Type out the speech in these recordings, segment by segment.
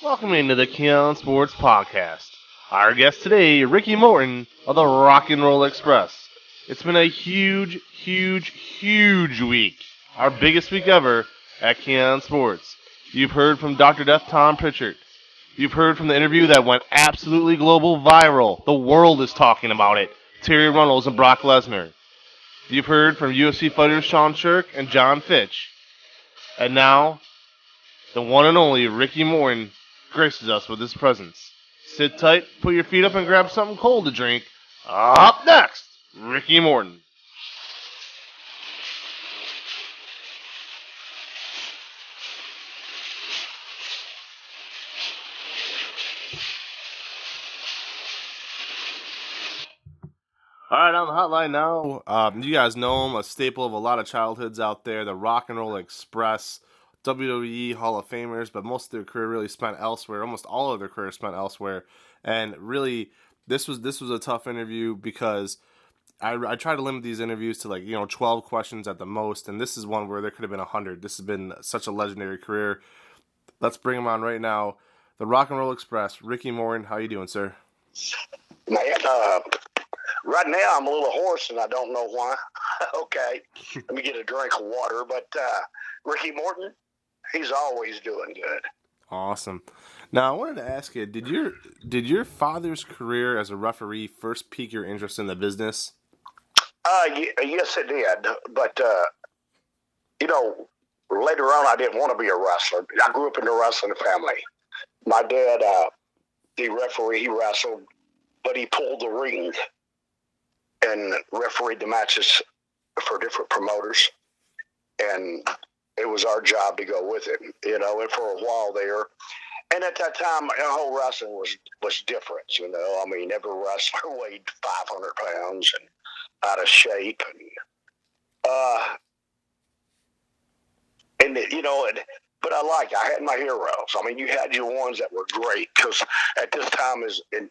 Welcome into the Keon Sports Podcast. Our guest today, Ricky Morton of the Rock and Roll Express. It's been a huge week. Our biggest week ever at Keon Sports. You've heard from Dr. Death Tom Pritchard. You've heard from the interview that went absolutely global viral. The world is talking about it. Terry Runnels and Brock Lesnar. You've heard from UFC fighters Sean Shirk and John Fitch. And now, the one and only Ricky Morton graces us with his presence. Sit tight, put your feet up, and grab something cold to drink. Up next, Ricky Morton. All right, on the hotline now. You guys know him, a staple of a lot of childhoods out there, the Rock and Roll Express, WWE Hall of Famers, but most of their career really spent elsewhere. Almost all of their career spent elsewhere. And really, this was a tough interview because I try to limit these interviews to 12 questions at the most, and this is one where there could have been 100. This has been such a legendary career. Let's bring him on right now. The Rock and Roll Express, Ricky Morton. How you doing, sir? Man, right now I'm a little hoarse and I don't know why. Okay, let me get a drink of water. But Ricky Morton, he's always doing good. Awesome. Now I wanted to ask you, did your father's career as a referee first pique your interest in the business? Yes, it did. But later on I didn't want to be a wrestler. I grew up in a wrestling family. My dad, the referee, he wrestled, but he pulled the ring and refereed the matches for different promoters. And it was our job to go with it, and for a while there. And at that time, whole wrestling was different, I mean, every wrestler weighed 500 pounds and out of shape. But I had my heroes. I mean, you had your ones that were great because at this time,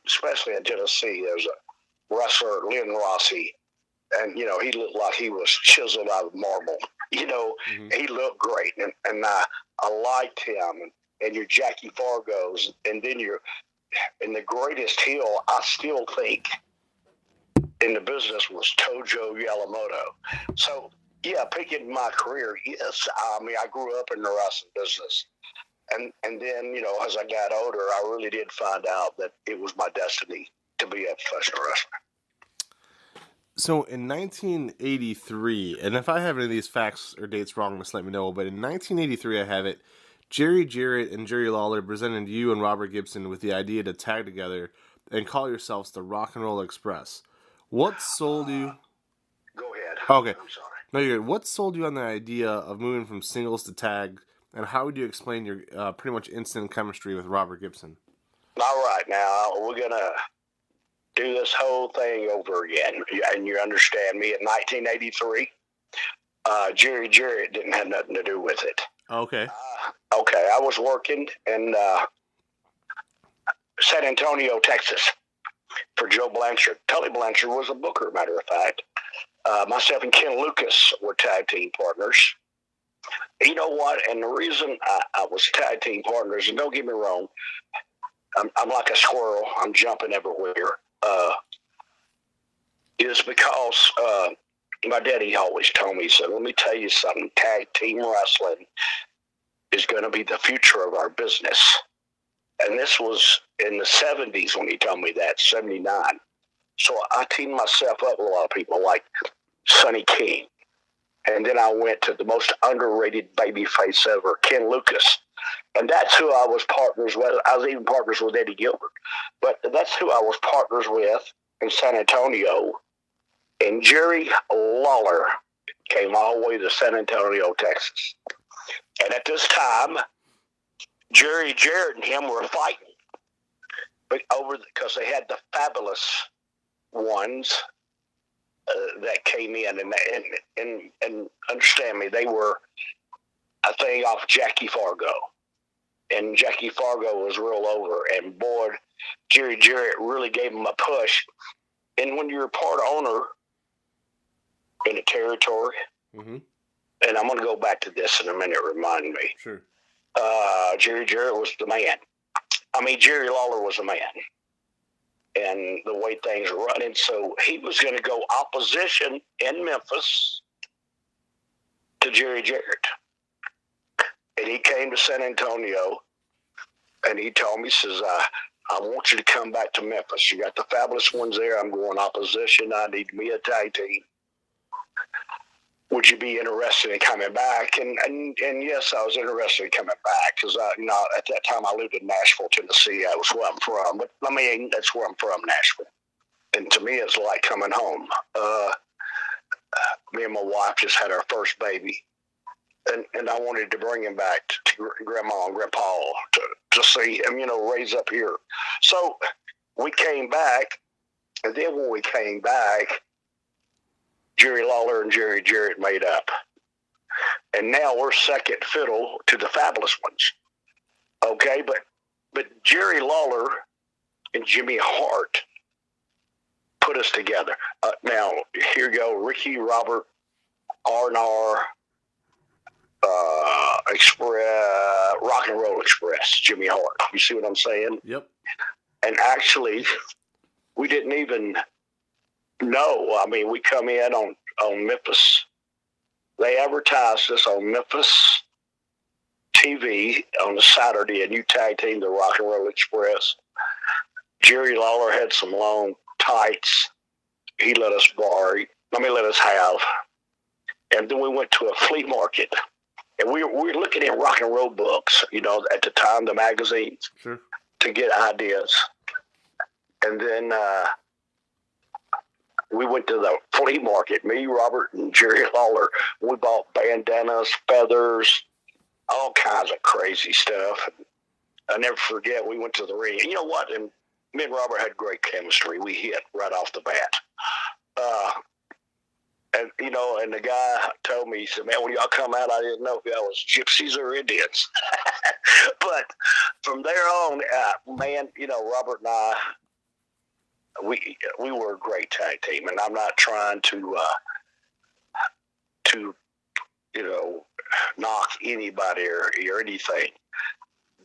especially in Tennessee, there's a wrestler, Lynn Rossi, and, he looked like he was chiseled out of marble. Mm-hmm. He looked great, and I liked him. And your Jackie Fargos, and then the greatest heel, I still think, in the business was Tojo Yamamoto. So, yeah, picking my career, yes. I mean, I grew up in the wrestling business. And then, as I got older, I really did find out that it was my destiny to be a professional wrestler. So in 1983, and if I have any of these facts or dates wrong, just let me know, but in 1983 I have it, Jerry Jarrett and Jerry Lawler presented you and Robert Gibson with the idea to tag together and call yourselves the Rock and Roll Express. What sold you? Go ahead. Okay. I'm sorry. No, you're good. What sold you on the idea of moving from singles to tag, and how would you explain your pretty much instant chemistry with Robert Gibson? All right, now we're going to do this whole thing over again, and you understand me. In 1983, Jerry Jarrett didn't have nothing to do with it. Okay. Okay, I was working in San Antonio, Texas, for Joe Blanchard. Tully Blanchard was a booker, matter of fact. Myself and Ken Lucas were tag team partners. You know what? And the reason I was tag team partners, and don't get me wrong, I'm like a squirrel. I'm jumping everywhere. Is because my daddy always told me, he said, let me tell you something, tag team wrestling is going to be the future of our business. And this was in the 70s when he told me that, 79. So I teamed myself up with a lot of people like Sonny King. And then I went to the most underrated babyface ever, Ken Lucas. And that's who I was partners with. I was even partners with Eddie Gilbert. But that's who I was partners with in San Antonio. And Jerry Lawler came all the way to San Antonio, Texas. And at this time, Jerry Jarrett and him were fighting. But because they had the fabulous ones that came in. And understand me, they were a thing off Jackie Fargo. And Jackie Fargo was real over. And boy, Jerry Jarrett really gave him a push. And when you're a part owner in a territory, mm-hmm. and I'm going to go back to this in a minute, remind me. Sure. Jerry Jarrett was the man. I mean, Jerry Lawler was a man, and the way things were running, so he was going to go opposition in Memphis to Jerry Jarrett. And he came to San Antonio, and he told me, he says, I want you to come back to Memphis. You got the Fabulous Ones there. I'm going opposition. I need me a tag team. Would you be interested in coming back? And yes, I was interested in coming back because at that time I lived in Nashville, Tennessee. That was where I'm from. But I mean, that's where I'm from, Nashville. And to me, it's like coming home. Me and my wife just had our first baby, and I wanted to bring him back to Grandma and Grandpa to see him, raise up here. So we came back, and then when we came back, Jerry Lawler and Jerry Jarrett made up. And now we're second fiddle to the Fabulous Ones. Okay, but Jerry Lawler and Jimmy Hart put us together. Now, here you go, Ricky, Robert, R&R, Rock and Roll Express, Jimmy Hart. You see what I'm saying? Yep. And actually, we didn't even know. I mean, we come in on Memphis. They advertised us on Memphis TV on a Saturday, a new tag team, the Rock and Roll Express. Jerry Lawler had some long tights. He let us let us have. And then we went to a flea market. And we were looking at rock and roll books, at the time, the magazines, sure, to get ideas. And then we went to the flea market, me, Robert, and Jerry Lawler. We bought bandanas, feathers, all kinds of crazy stuff. I never forget, we went to the ring. And you know what? And me and Robert had great chemistry. We hit right off the bat. And the guy told me, he said, man, when y'all come out, I didn't know if y'all was gypsies or Indians. But from there on, man, Robert and I, we were a great tag team, and I'm not trying to knock anybody or anything.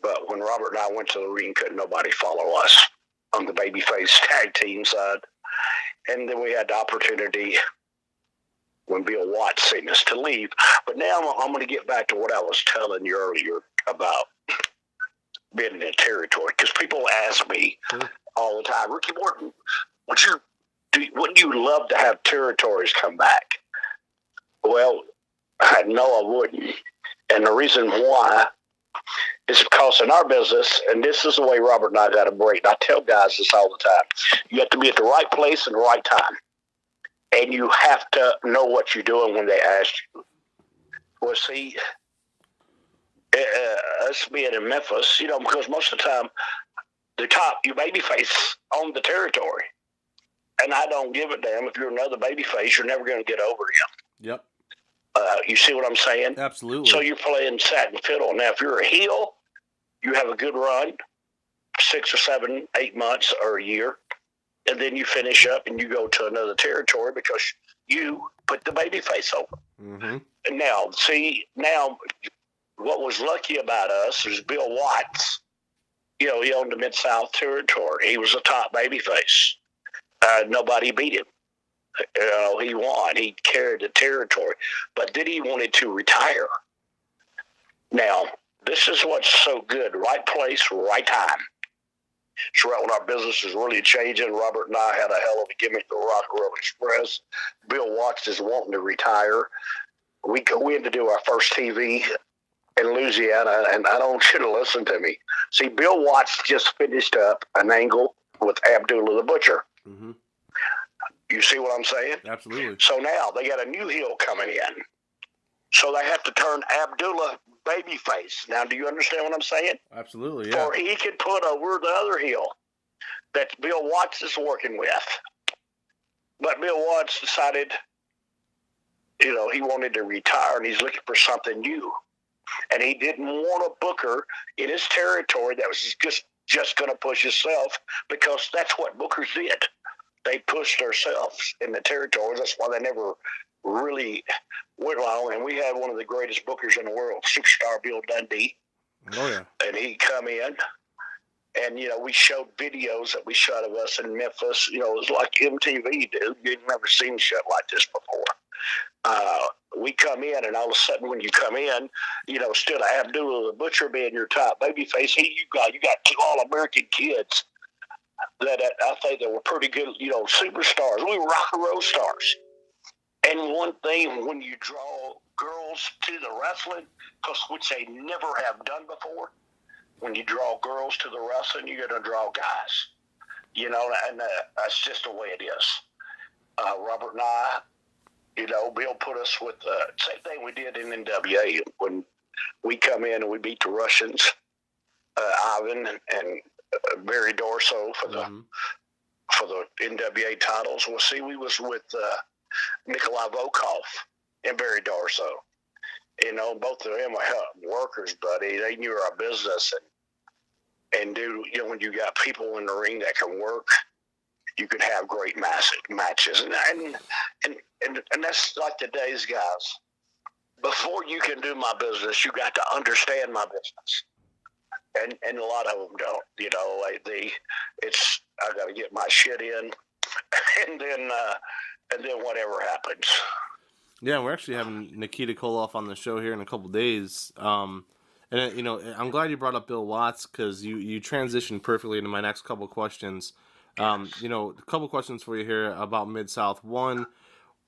But when Robert and I went to the ring, couldn't nobody follow us on the babyface tag team side. And then we had the opportunity when Bill Watts seen us to leave. But now I'm going to get back to what I was telling you earlier about being in the territory, because people ask me all the time, Ricky Morton, wouldn't you love to have territories come back? Well, no, I wouldn't. And the reason why is because in our business, and this is the way Robert and I got to break, and I tell guys this all the time, you have to be at the right place and the right time. And you have to know what you're doing when they ask you. Well, see, us being in Memphis, because most of the time, you babyface on the territory. And I don't give a damn if you're another babyface, you're never going to get over him. Yep. You see what I'm saying? Absolutely. So you're playing satin fiddle. Now, if you're a heel, you have a good run, 6 or 7, 8 months or a year. And then you finish up and you go to another territory because you put the baby face over. Mm-hmm. And now, what was lucky about us is Bill Watts. He owned the Mid-South territory. He was a top baby face. Nobody beat him. He won. He carried the territory. But then he wanted to retire. Now, this is what's so good. Right place, right time. It's right when our business is really changing. Robert and I had a hell of a gimmick, the Rock and Roll Express. Bill Watts is wanting to retire. We go in to do our first TV in Louisiana, and I don't want you to listen to me. See, Bill Watts just finished up an angle with Abdullah the Butcher. Mm-hmm. You see what I'm saying? Absolutely. So now they got a new heel coming in. So they have to turn Abdullah babyface. Now, do you understand what I'm saying? Absolutely, yeah. Or he could put over the other heel that Bill Watts is working with. But Bill Watts decided, he wanted to retire and he's looking for something new. And he didn't want a booker in his territory that was just going to push himself, because that's what bookers did. They pushed themselves in the territories. That's why they never really went long. And we had one of the greatest bookers in the world, superstar Bill Dundee. Oh, yeah. And he come in, And, we showed videos that we shot of us in Memphis. It was like MTV, dude. You'd never seen shit like this before. We come in, and all of a sudden, when you come in, instead of Abdullah the Butcher being your top babyface, you got two All-American kids that I think that were pretty good, superstars. We were rock and roll stars. And one thing, when you draw girls to the wrestling, which they never have done before, when you draw girls to the wrestling, you're going to draw guys. And that's just the way it is. Robert and I, Bill put us with the same thing we did in NWA when we come in and we beat the Russians, Ivan and Barry Dorso for the NWA titles. Well, see, we was with Nikolai Volkov and Barry Dorso. Both of them were workers, buddy. They knew our business, and dude, when you got people in the ring that can work, you could have great matches, and that's like today's guys. Before you can do my business, you got to understand my business, and a lot of them don't. I got to get my shit in, and then whatever happens. Yeah, we're actually having Nikita Koloff on the show here in a couple days. And I'm glad you brought up Bill Watts because you transitioned perfectly into my next couple questions. A couple questions for you here about Mid-South. One,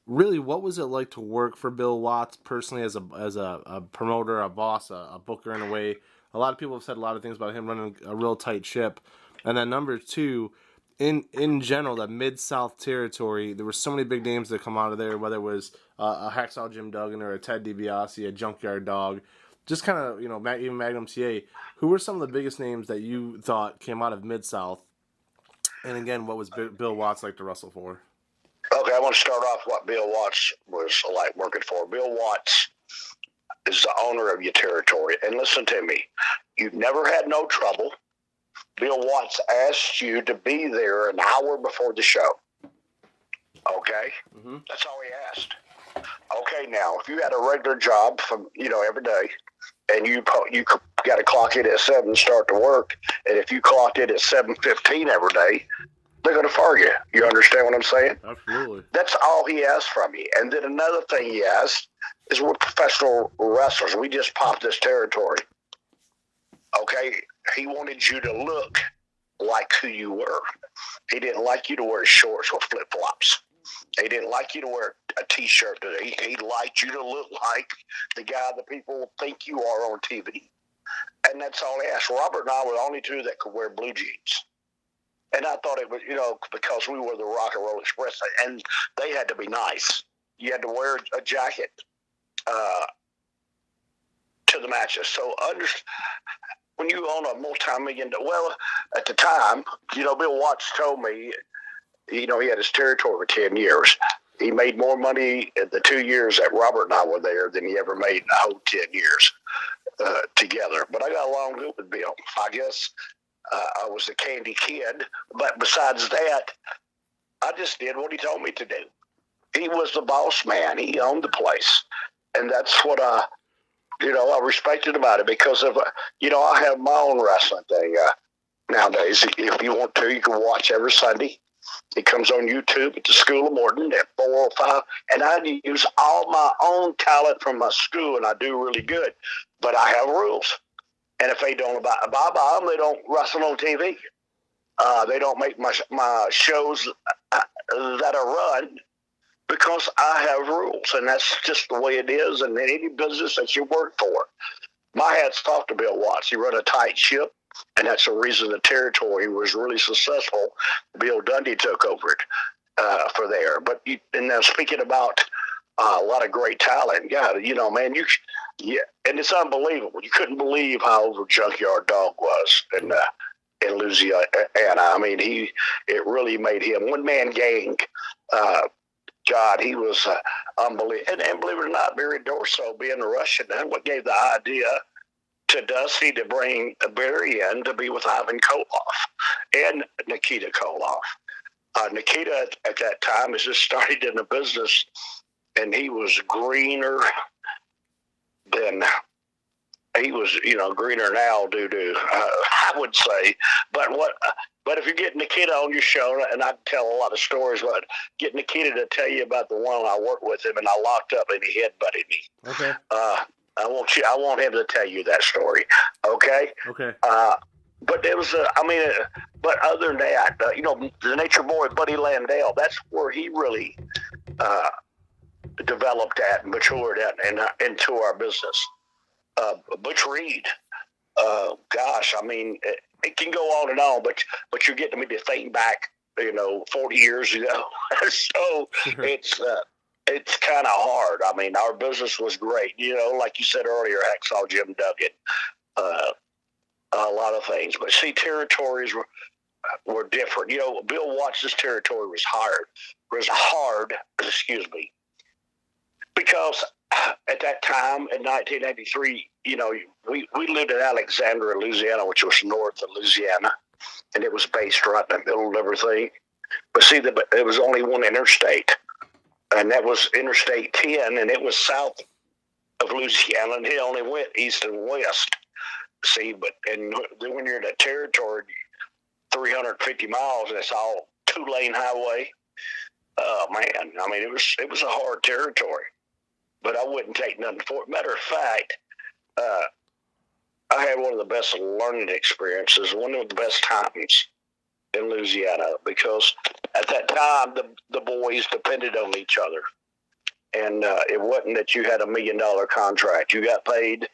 really, what was it like to work for Bill Watts personally as a promoter, a boss, a booker in a way? A lot of people have said a lot of things about him running a real tight ship. And then number two, in general, that Mid-South territory, there were so many big names that come out of there, whether it was a Hacksaw Jim Duggan or a Ted DiBiase, a Junkyard Dog, just kind of, even Magnum TA. Who were some of the biggest names that you thought came out of Mid-South? And again, what was Bill Watts like to wrestle for? Okay, I want to start off what Bill Watts was like working for. Bill Watts is the owner of your territory. And listen to me, you've never had no trouble. Bill Watts asked you to be there an hour before the show. Okay? Mm-hmm. That's all he asked. Okay, now, if you had a regular job from, every day, and you got to clock in at 7 and start to work, and if you clocked in at 7:15 every day, they're going to fire you. You understand what I'm saying? Absolutely. That's all he asked from you. And then another thing he asked is we're professional wrestlers. We just popped this territory. Okay? He wanted you to look like who you were. He didn't like you to wear shorts or flip-flops. He didn't like you to wear a T-shirt. He liked you to look like the guy that people think you are on TV. And that's all he asked. Robert and I were the only two that could wear blue jeans. And I thought it was, because we were the Rock and Roll Express, and they had to be nice. You had to wear a jacket to the matches. So when you own a multi-million, at the time, Bill Watts told me, he had his territory for 10 years. He made more money in the 2 years that Robert and I were there than he ever made in the whole 10 years together. But I got along good with Bill. I guess I was the candy kid. But besides that, I just did what he told me to do. He was the boss man. He owned the place. And that's what I respected about it because of, I have my own wrestling thing nowadays. If you want to, you can watch every Sunday. It comes on YouTube at the School of Morton at 4:05, and I use all my own talent from my school, and I do really good. But I have rules, and if they don't abide by them, they don't wrestle on TV. They don't make my shows that are run because I have rules, and that's just the way it is in any business that you work for. My hat's off to Bill Watts. He run a tight ship. And that's the reason the territory was really successful. Bill Dundee took over it for there. But and now speaking about a lot of great talent, man, and it's unbelievable. You couldn't believe how over Junkyard Dog was in Louisiana. I mean, it really made him one man gang. God, he was unbelievable. And believe it or not, Barry Dorso being a Russian, that's what gave the idea to Dusty to bring Barry in to be with Ivan Koloff and Nikita Koloff. Nikita at that time has just started in the business, and he was greener than he was, greener now due to, I would say. But if you're getting Nikita on your show, and I tell a lot of stories, but get Nikita to tell you about the one I worked with him and I locked up and he headbutted me. Okay. I want him to tell you that story. Okay. Okay. But it was, but other than that, the Nature Boy, Buddy Landale, that's where he really developed at and matured at and into our business. Butch Reed, gosh, it can go on and on, but you're getting me to think back, 40 years ago. So it's kind of hard. Our business was great. Like you said earlier, Hacksaw Jim Duggan, a lot of things. But see, territories were different. Bill Watts' territory was hard, excuse me, because at that time in 1983, we lived in Alexandria, Louisiana, which was north of Louisiana, and it was based right in the middle of everything. But see, there was only one interstate, and that was Interstate 10, and it was south of Louisiana, and it only went east and west. See, and then when you're in a territory, 350 miles, and it's all 2-lane highway. Oh man, it was a hard territory, but I wouldn't take nothing for it. Matter of fact, I had one of the best learning experiences, one of the best times in Louisiana, because at that time the boys depended on each other, and it wasn't that you had $1 million contract. You got paid.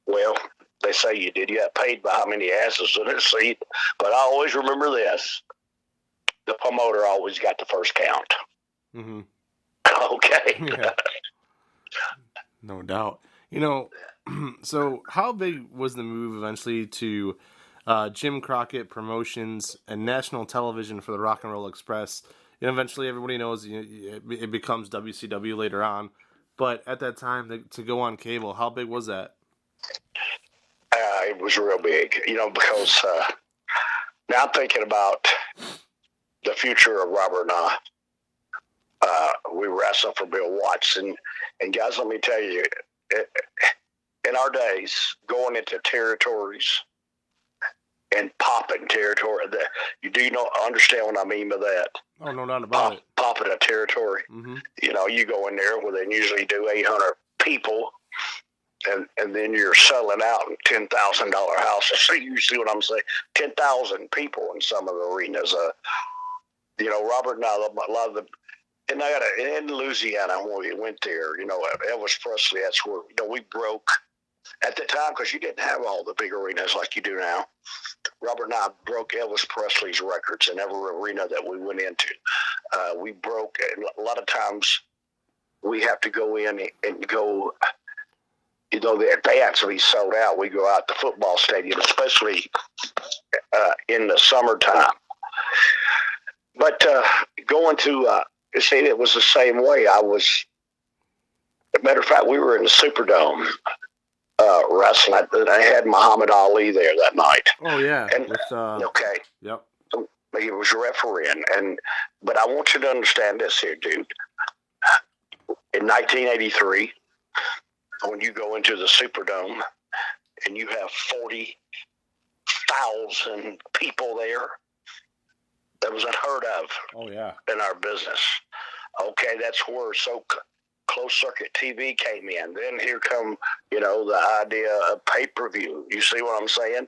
Well, they say you did. You got paid by how many asses in a seat. But I always remember this: the promoter always got the first count. Mm-hmm. Okay. Yeah. No doubt. So how big was the move eventually to Jim Crockett Promotions and national television for the Rock and Roll Express? Eventually everybody knows it becomes WCW later on. But at that time, to go on cable, how big was that? It was real big, because now I'm thinking about the future of Robert and I. We wrestled for Bill Watts, and guys, let me tell you, in our days, going into territories and popping territory, you understand what I mean by that? Oh, no doubt about it. Popping a territory. Mm-hmm. You go in there where they usually do 800 people. And then you're selling out in $10,000 houses. So you see what I'm saying? 10,000 people in some of the arenas. Robert and I, a lot of the, and in Louisiana when we went there, Elvis Presley. That's where we broke at the time, because you didn't have all the big arenas like you do now. Robert and I broke Elvis Presley's records in every arena that we went into. We broke a lot of times. We have to go in and go. The advance will be sold out. We go out to football stadium, especially in the summertime. But going to, it was the same way. As a matter of fact, we were in the Superdome wrestling. I had Muhammad Ali there that night. Oh, yeah. And, okay. Yep. He was refereeing. But I want you to understand this here, dude. In 1983, when you go into the Superdome and you have 40,000 people there, that was unheard of. Oh, yeah. In our business. Okay, that's where closed circuit TV came in. Then here come, the idea of pay-per-view. You see what I'm saying?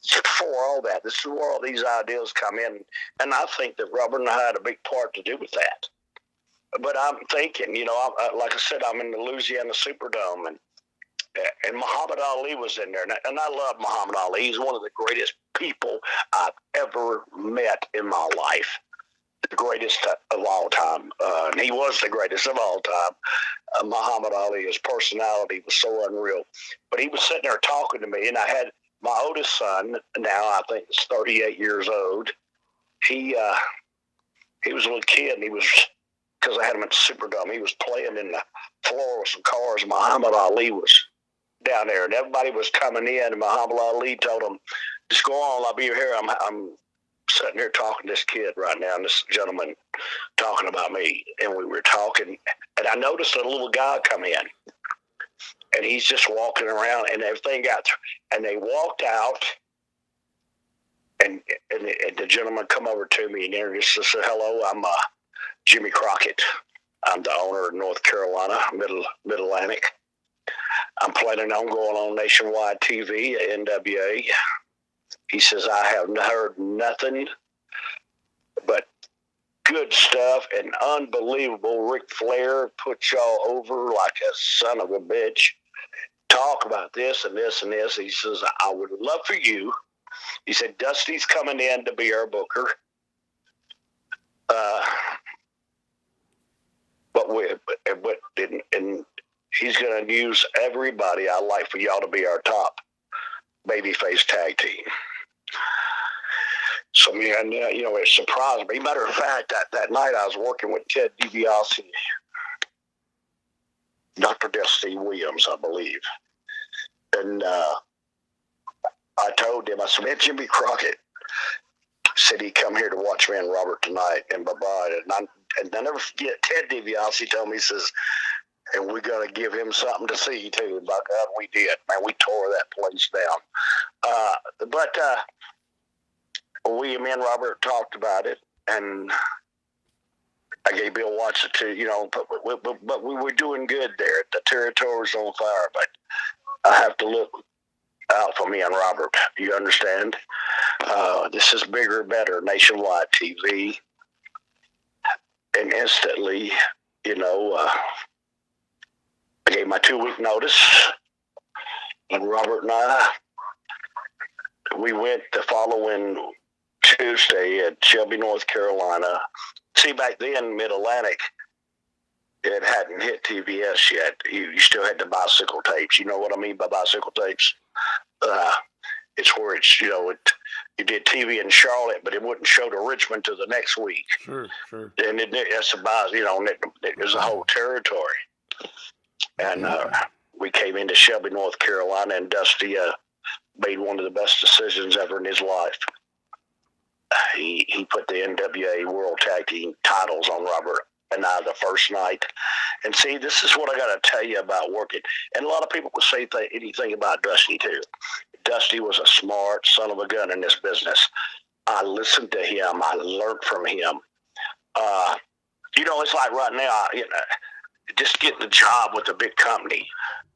Before all that, this is where all these ideas come in. And I think that Robert and I had a big part to do with that. But I'm thinking, like I said, I'm in the Louisiana Superdome, and Muhammad Ali was in there. And I love Muhammad Ali. He's one of the greatest people I've ever met in my life. The greatest of all time. And he was the greatest of all time. Muhammad Ali, his personality was so unreal. But he was sitting there talking to me, and I had my oldest son, now I think he's 38 years old. He was a little kid, and he was, because I had him at the Superdome, he was playing in the floor with some cars. Muhammad Ali was down there, and everybody was coming in, and Muhammad Ali told him, just go on, I'll be here. I'm sitting here talking to this kid right now, and this gentleman talking about me, and we were talking, and I noticed a little guy come in, and he's just walking around, and everything got through. And they walked out, and the gentleman come over to me and introduced us. Said, "Hello, I'm Jimmy Crockett. I'm the owner of North Carolina, Mid-Atlantic. I'm planning on going on nationwide TV at NWA." He says, "I have heard nothing but good stuff and unbelievable. Ric Flair put y'all over like a son of a bitch. Talk about this and this and this." He says, "I would love for you." He said, "Dusty's coming in to be our booker. And he's going to use everybody. I'd like for y'all to be our top babyface tag team." So, it surprised me. Matter of fact, that night I was working with Ted DiBiase, Dr. Dusty Williams, I believe. And I told him, I said, "Man, Jimmy Crockett said he'd come here to watch me and Robert tonight." And bye-bye. And I never forget, Ted DiBiase told me, he says, "And we got to give him something to see, too." By God, we did. Man, we tore that place down. But me and Robert talked about it, and I gave Bill Watts it too, but we were doing good there. The territory was on fire, but I have to look out for me and Robert. You understand? This is bigger, better, nationwide TV. And instantly, I gave my 2-week notice, and Robert and I, we went the following Tuesday at Shelby, North Carolina. See, back then, Mid-Atlantic, it hadn't hit TBS yet. You still had the bicycle tapes. You know what I mean by bicycle tapes? It's where it's, you did TV in Charlotte, but it wouldn't show to Richmond till the next week. Sure. And that's about, it was a whole territory. And we came into Shelby, North Carolina, and Dusty made one of the best decisions ever in his life. He put the NWA World Tag Team titles on Robert and I the first night. And see, this is what I got to tell you about working. And a lot of people will say anything about Dusty, too. Dusty was a smart son of a gun in this business. I listened to him. I learned from him. It's like right now, just getting a job with a big company.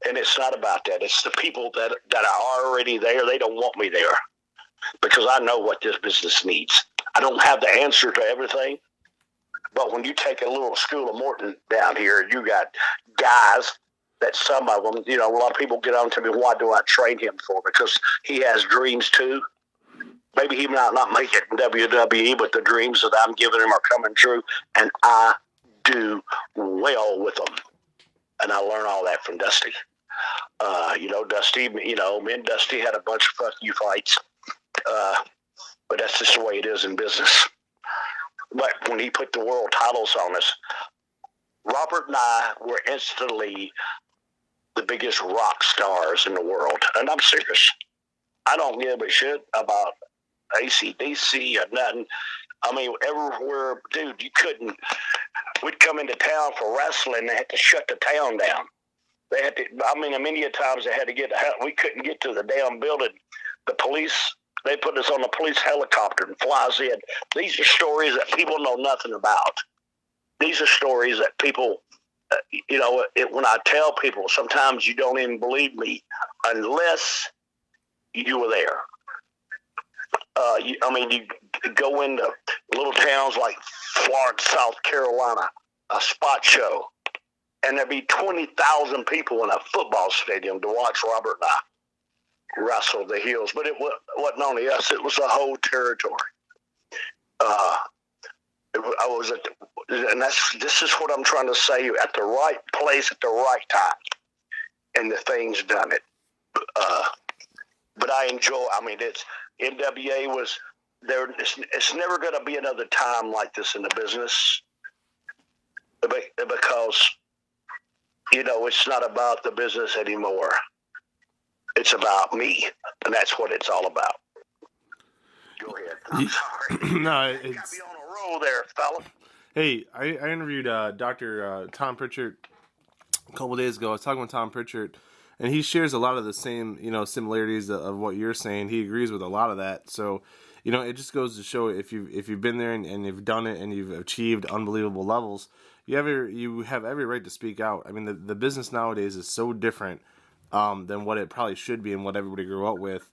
And it's not about that. It's the people that are already there. They don't want me there because I know what this business needs. I don't have the answer to everything. But when you take a little school of Morton down here, you got guys that some of them, a lot of people get on to me, why do I train him for? Because he has dreams too. Maybe he might not make it in WWE, but the dreams that I'm giving him are coming true, and I do well with them. And I learn all that from Dusty. Dusty, me and Dusty had a bunch of fuck you fights. But that's just the way it is in business. But when he put the world titles on us, Robert and I were instantly the biggest rock stars in the world. And I'm serious. I don't give a shit about AC/DC or nothing. I mean, everywhere, dude, we'd come into town for wrestling, they had to shut the town down. They had to, many a times they had to we couldn't get to the damn building. The police, they put us on a police helicopter and fly us in. These are stories that people know nothing about. These are stories that people, when I tell people, sometimes you don't even believe me unless you were there. You go into little towns like Florence, South Carolina, a spot show, and there'd be 20,000 people in a football stadium to watch Robert and I wrestle the heels. But it wasn't only us; it was the whole territory. This is what I'm trying to say: at the right place at the right time, and the thing's done it. But I enjoy. It's NWA was there. It's never going to be another time like this in the business, because it's not about the business anymore. It's about me, and that's what it's all about. Go ahead. I'm sorry. No, you got me on a roll there, fella. Hey, I interviewed Dr. Tom Pritchard a couple days ago. I was talking with Tom Pritchard, and he shares a lot of the same, similarities of what you're saying. He agrees with a lot of that. So, it just goes to show if you've been there and you've done it and you've achieved unbelievable levels, you have every right to speak out. I mean, the business nowadays is so different than what it probably should be and what everybody grew up with.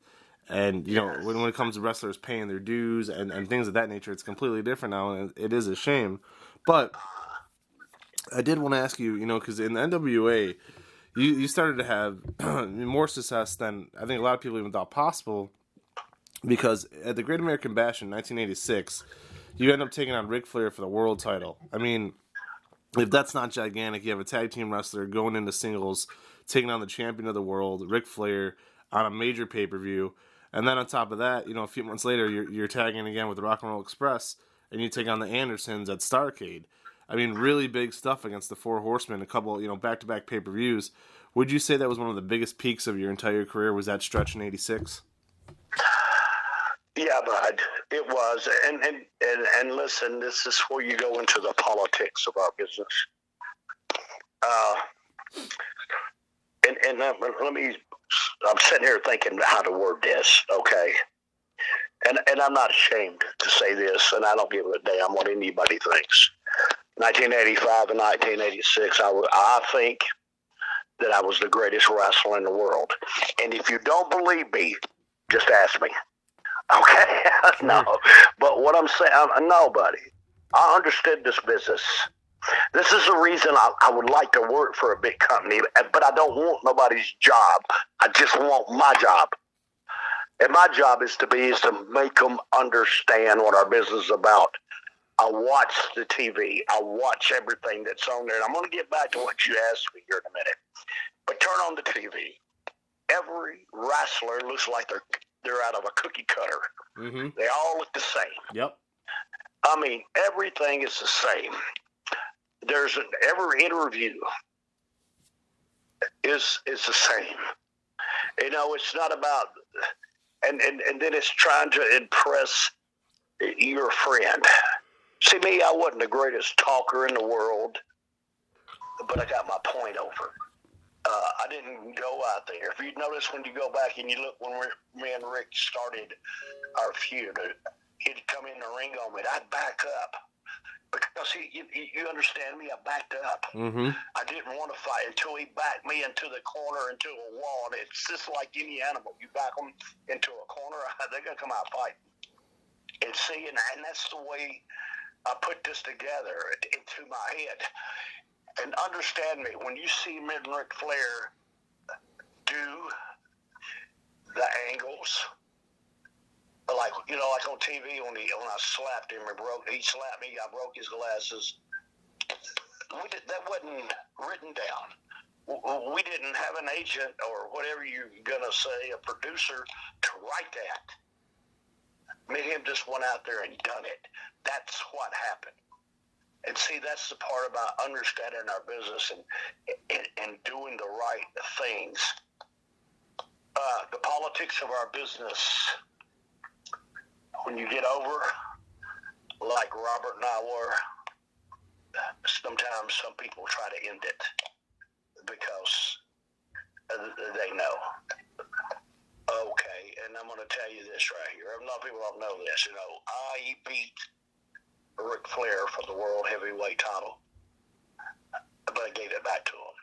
And, when it comes to wrestlers paying their dues and things of that nature, it's completely different now, and it is a shame. But I did want to ask you, because in the NWA, you started to have more success than I think a lot of people even thought possible, because at the Great American Bash in 1986, you end up taking on Ric Flair for the world title. I mean, if that's not gigantic, you have a tag team wrestler going into singles, taking on the champion of the world, Ric Flair, on a major pay-per-view. And then on top of that, a few months later, you're tagging again with the Rock and Roll Express, and you take on the Andersons at Starrcade. I mean, really big stuff against the Four Horsemen, a couple, back-to-back pay-per-views. Would you say that was one of the biggest peaks of your entire career, was that stretch in 86? Yeah, bud, it was. And listen, this is where you go into the politics of our business. Let me, I'm sitting here thinking how to word this, okay? And I'm not ashamed to say this, and I don't give a damn what anybody thinks. 1985 and 1986, I think that I was the greatest wrestler in the world. And if you don't believe me, just ask me. Okay? No. But what I'm saying, no, buddy. I understood this business. This is the reason I would like to work for a big company, but I don't want nobody's job. I just want my job. And my job is to make them understand what our business is about. I watch the TV. I watch everything that's on there. And I'm going to get back to what you asked me here in a minute. But turn on the TV. Every wrestler looks like they're out of a cookie cutter. Mm-hmm. They all look the same. Yep. I mean, everything is the same. Every interview is the same. It's not about, and then it's trying to impress your friend. See, me, I wasn't the greatest talker in the world, but I got my point over. I didn't go out there. If you notice when you go back and you look when me and Rick started our feud, he'd come in the ring on me. I'd back up. Because you understand me, I backed up. Mm-hmm. I didn't want to fight until he backed me into the corner, into a wall. And it's just like any animal. You back them into a corner, they're going to come out fighting. And see, and that's the way I put this together into my head. And understand me, when you see me and Ric Flair do the angles, like on TV when I slapped him he slapped me, I broke his glasses. That wasn't written down. We didn't have an agent or whatever you're gonna say, a producer to write that. Me and him just went out there and done it. That's what happened. And see, that's the part about understanding our business and doing the right things. The politics of our business. When you get over, like Robert and I were, sometimes some people try to end it because they know. Okay, and I'm going to tell you this right here. A lot of people don't know this. I beat Ric Flair for the World Heavyweight title, but I gave it back to him.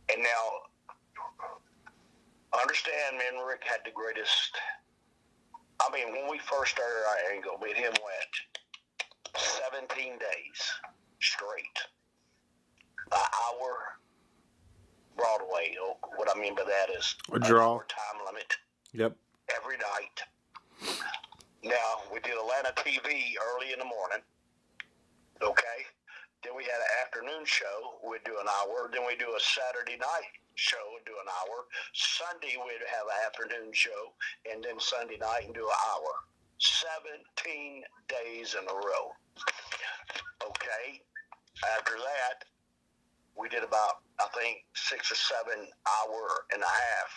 And now, understand, me and Rick had the greatest. I mean, when we first started our angle, me and him went 17 days straight. An hour Broadway. What I mean by that is a draw. Time limit. Yep. Every night. Now, we did Atlanta TV early in the morning. Okay? Then we had an afternoon show. We'd do an hour. Then we'd do a Saturday night show and do an hour. Sunday, we'd have an afternoon show. And then Sunday night and do an hour. 17 days in a row. Okay? After that, we did about, I think, 6 or 7 hour and a half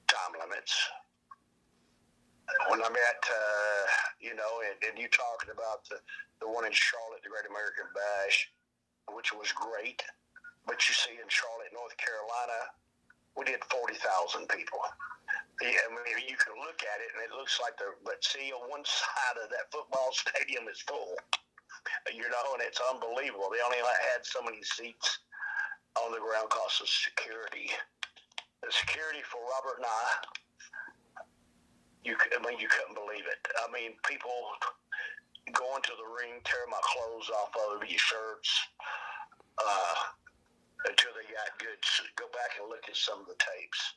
time limits. When I'm at, and you talking about the one in Charlotte, the Great American Bash, which was great. But you see, in Charlotte, North Carolina, we did 40,000 people. I mean, you can look at it, and it looks like but see, on one side of that football stadium is full, and it's unbelievable. They only had so many seats on the ground because of security. The security for Robert and I, you couldn't believe it. I mean, people going to the ring, tear my clothes off of your shirts, until they got good. Go back and look at some of the tapes.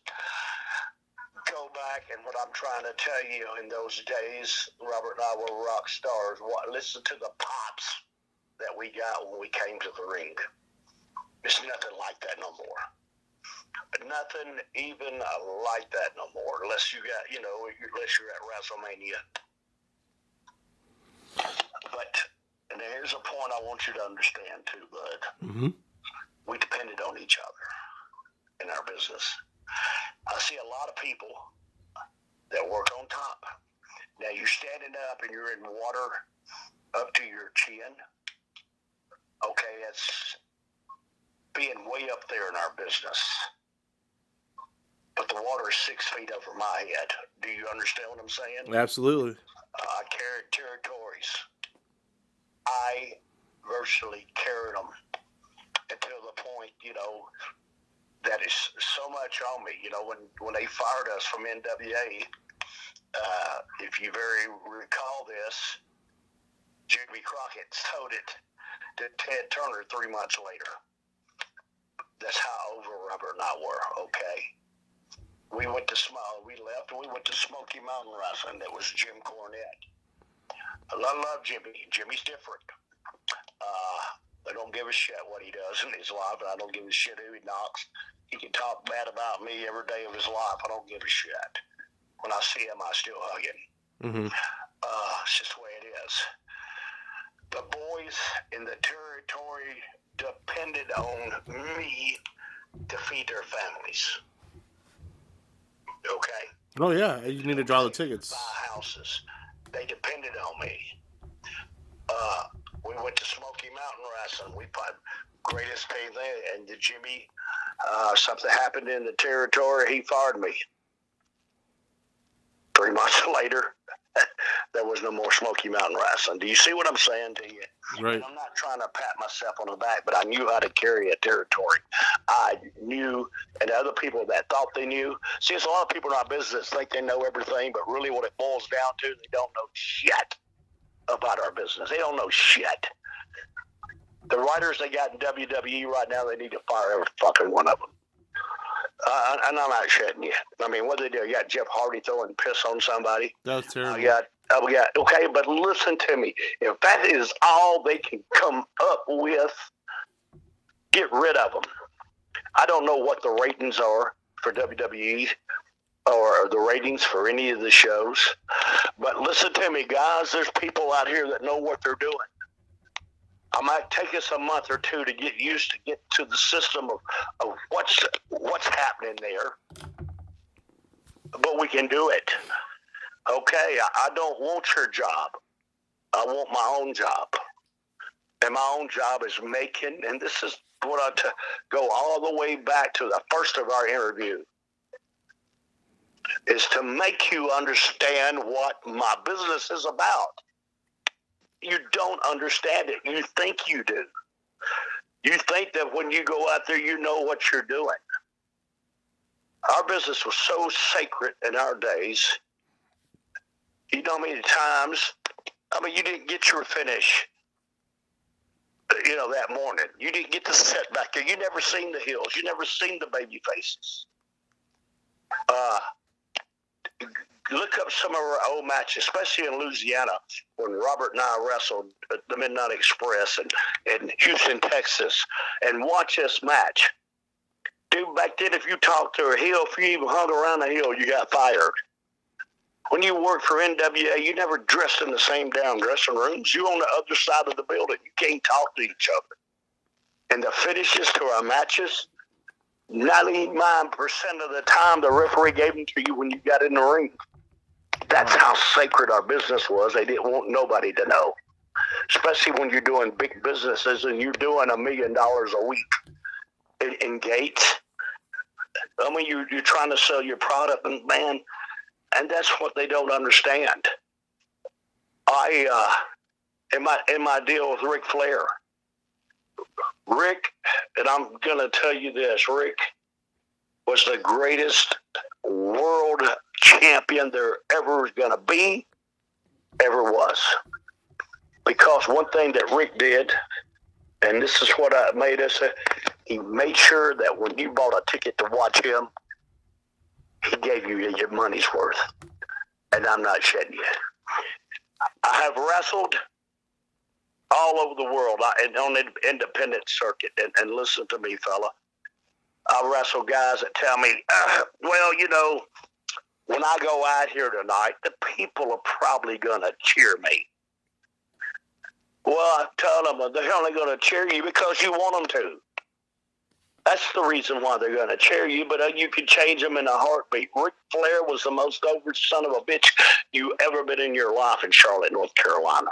Go back, and what I'm trying to tell you, in those days, Robert and I were rock stars. Listen to the pops that we got when we came to the ring. It's nothing like that no more. Nothing even like that no more, unless you're at WrestleMania. But and here's a point I want you to understand too, Bud. Mm-hmm. We depended on each other in our business. I see a lot of people that work on top. Now you're standing up and you're in water up to your chin. Okay, that's being way up there in our business. But the water is 6 feet over my head. Do you understand what I'm saying? Absolutely. I carried territories. I virtually carried them until the point, that is so much on me. When they fired us from NWA, if you very recall this, Jimmy Crockett sold it to Ted Turner 3 months later. That's how over Robert and I were, okay? We left and we went to Smoky Mountain Wrestling. That was Jim Cornette. I love Jimmy. Jimmy's different. I don't give a shit what he does in his life, and I don't give a shit who he knocks. He can talk bad about me every day of his life. I don't give a shit. When I see him, I still hug him. Mm-hmm. It's just the way it is. The boys in the territory depended on me to feed their families. Okay? Oh, yeah. You need to draw the tickets. Buy houses. They depended on me. We went to Smoky Mountain Wrestling. We put greatest thing there. And Jimmy, something happened in the territory. He fired me. 3 months later, there was no more Smoky Mountain Wrestling. Do you see what I'm saying to you? Right. And I'm not trying to pat myself on the back, but I knew how to carry a territory. I knew, and other people that thought they knew. See, there's a lot of people in our business think they know everything, but really what it boils down to, they don't know shit about our business. They don't know shit. The writers they got in WWE right now, they need to fire every fucking one of them. And I'm not shitting you. I mean, what did they do? You got Jeff Hardy throwing piss on somebody. That was terrible. Okay, but listen to me. If that is all they can come up with, get rid of them. I don't know what the ratings are for WWE or the ratings for any of the shows, but listen to me, guys. There's people out here that know what they're doing. I might take us a month or two to get used to get to the system of what's happening there, but we can do it. Okay, I don't want your job. I want my own job. And my own job is making, and this is what go all the way back to the first of our interview, is to make you understand what my business is about. You don't understand it. You think you do. You think that when you go out there, you know what you're doing. Our business was so sacred in our days. You know how many times, you didn't get your finish, that morning. You didn't get to sit back there. You never seen the heels. You never seen the baby faces. Look up some of our old matches, especially in Louisiana, when Robert and I wrestled at the Midnight Express in Houston, Texas, and watch this match. Dude, back then, if you talked to a heel, if you even hung around a heel, you got fired. When you worked for NWA, you never dressed in the same damn dressing rooms. You on the other side of the building. You can't talk to each other. And the finishes to our matches, 99% of the time, the referee gave them to you when you got in the ring. That's how sacred our business was. They didn't want nobody to know. especially when you're doing big businesses and you're doing $1 million a week in gates. I mean, you're trying to sell your product, and man, and that's what they don't understand. In my deal with Ric Flair, Rick, and I'm gonna tell you this, Rick was the greatest world champion there ever is gonna be, ever was. Because one thing that Rick did, and this is what I made us, he made sure that when you bought a ticket to watch him, he gave you your money's worth. And I'm not shedding you. I have wrestled all over the world and on the independent circuit. And listen to me, fella. I wrestle guys that tell me, well, you know, when I go out here tonight, the people are probably going to cheer me. Well, I tell them they're only going to cheer you because you want them to. That's the reason why they're going to cheer you, but you can change them in a heartbeat. Ric Flair was the most over son of a bitch you ever been in your life in Charlotte, North Carolina.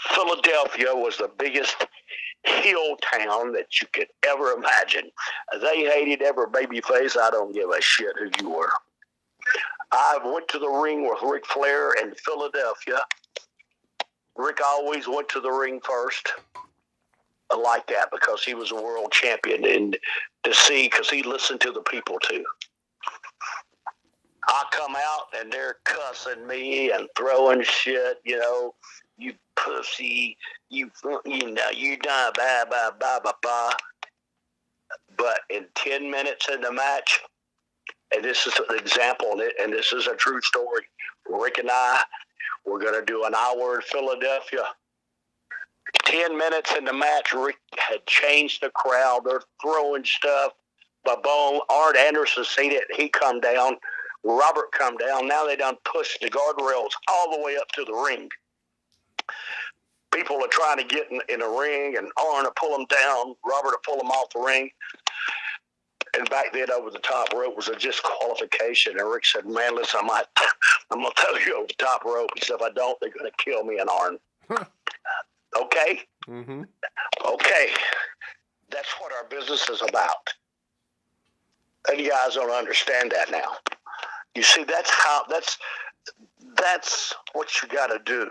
Philadelphia was the biggest heel town that you could ever imagine. They hated every baby face. I don't give a shit who you were. I went to the ring with Ric Flair in Philadelphia. Rick always went to the ring first. I like that because he was a world champion, and to see, because he listened to the people too. I come out and they're cussing me and throwing shit, you know, you pussy, you know, you done blah, blah, blah, blah, blah. But in 10 minutes in the match, and this is an example, and this is a true story, Rick and I were going to do an hour in Philadelphia. 10 minutes in the match, Rick had changed the crowd. They're throwing stuff. But boom, Art Anderson seen it. He come down. Robert come down. Now they done pushed the guardrails all the way up to the ring. People are trying to get in a ring, and Arn to pull them down. Robert to pull them off the ring. And back then, over the top rope was a disqualification. And Rick said, man, listen, I'm going to throw you over the top rope. He said, if I don't, they're going to kill me and Arn. Okay? Mm-hmm. Okay. That's what our business is about. And you guys don't understand that now. You see, that's what you got to do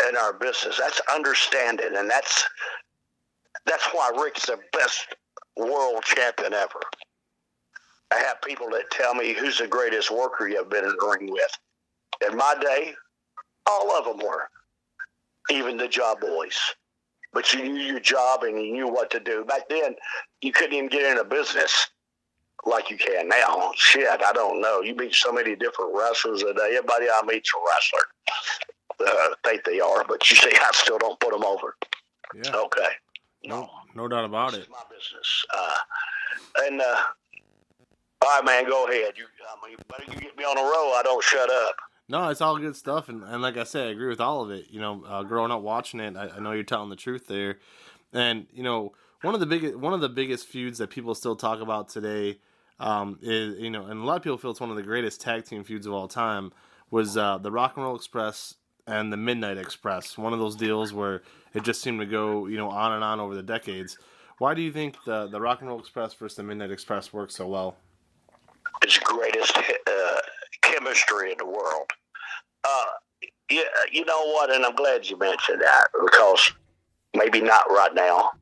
in our business. That's understanding, and that's why Rick's the best world champion ever. I have people that tell me who's the greatest worker you've been in the ring with. In my day, all of them were, even the job boys. But you knew your job and you knew what to do. Back then, you couldn't even get in a business like you can now. Shit, I don't know. You meet so many different wrestlers today. Everybody I meet's a wrestler. Think they are, but you see, I still don't put them over. Yeah. Okay. No doubt about it. It's my business. All right, man, go ahead. Better you get me on a roll. I don't shut up. No, it's all good stuff, and like I said, I agree with all of it. You know, growing up watching it, I know you're telling the truth there. And you know, one of the biggest feuds that people still talk about today is, you know, and a lot of people feel it's one of the greatest tag team feuds of all time, was the Rock and Roll Express and the Midnight Express. One of those deals where it just seemed to go, you know, on and on over the decades. Why do you think the Rock and Roll Express versus the Midnight Express works so well? It's the greatest chemistry in the world. Yeah, you know what? And I'm glad you mentioned that, because maybe not right now,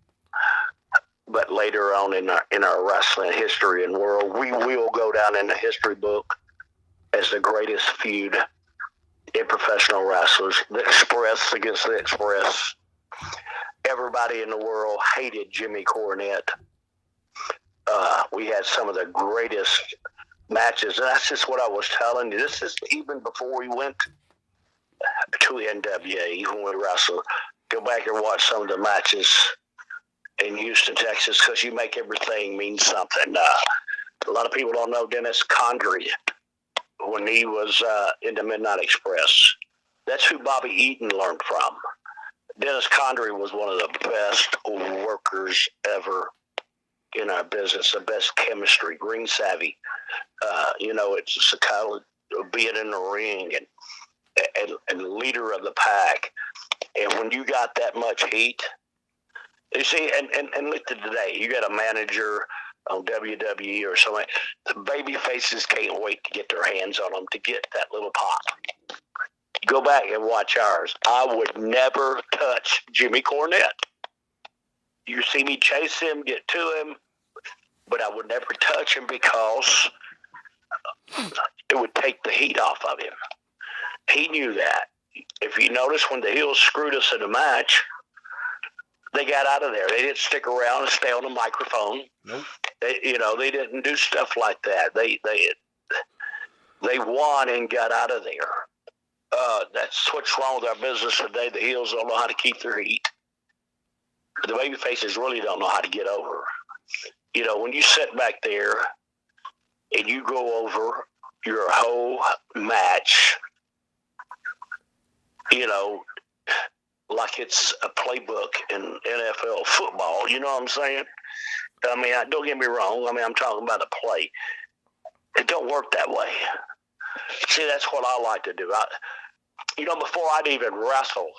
but later on in our wrestling history and world, we will go down in the history book as the greatest feud in professional wrestlers. The Express against the Express. Everybody in the world hated Jimmy Cornette. We had some of the greatest matches, and that's just what I was telling you. This is even before we went to the NWA, even when we wrestled. Go back and watch some of the matches in Houston, Texas, because you make everything mean something. A lot of people don't know Dennis Condrey when he was in the Midnight Express. That's who Bobby Eaton learned from. Dennis Condrey was one of the best workers ever in our business, the best chemistry, ring savvy. You know, it's just a kind of being in the ring and leader of the pack. And when you got that much heat, you see, and look at today, you got a manager on WWE or something. The baby faces can't wait to get their hands on them to get that little pop. Go back and watch ours. I would never touch Jimmy Cornette. You see me chase him, get to him, but I would never touch him because it would take the heat off of him. He knew that. If you notice, when the Heels screwed us in the match, they got out of there. They didn't stick around and stay on the microphone. Nope. They didn't do stuff like that. They won and got out of there. That's what's wrong with our business today. The Heels don't know how to keep their heat. The baby faces really don't know how to get over. When you sit back there and you go over your whole match, like it's a playbook in NFL football. You know what I'm saying? I mean, don't get me wrong. I mean, I'm talking about a play. It don't work that way. See, that's what I like to do. Before I'd even wrestle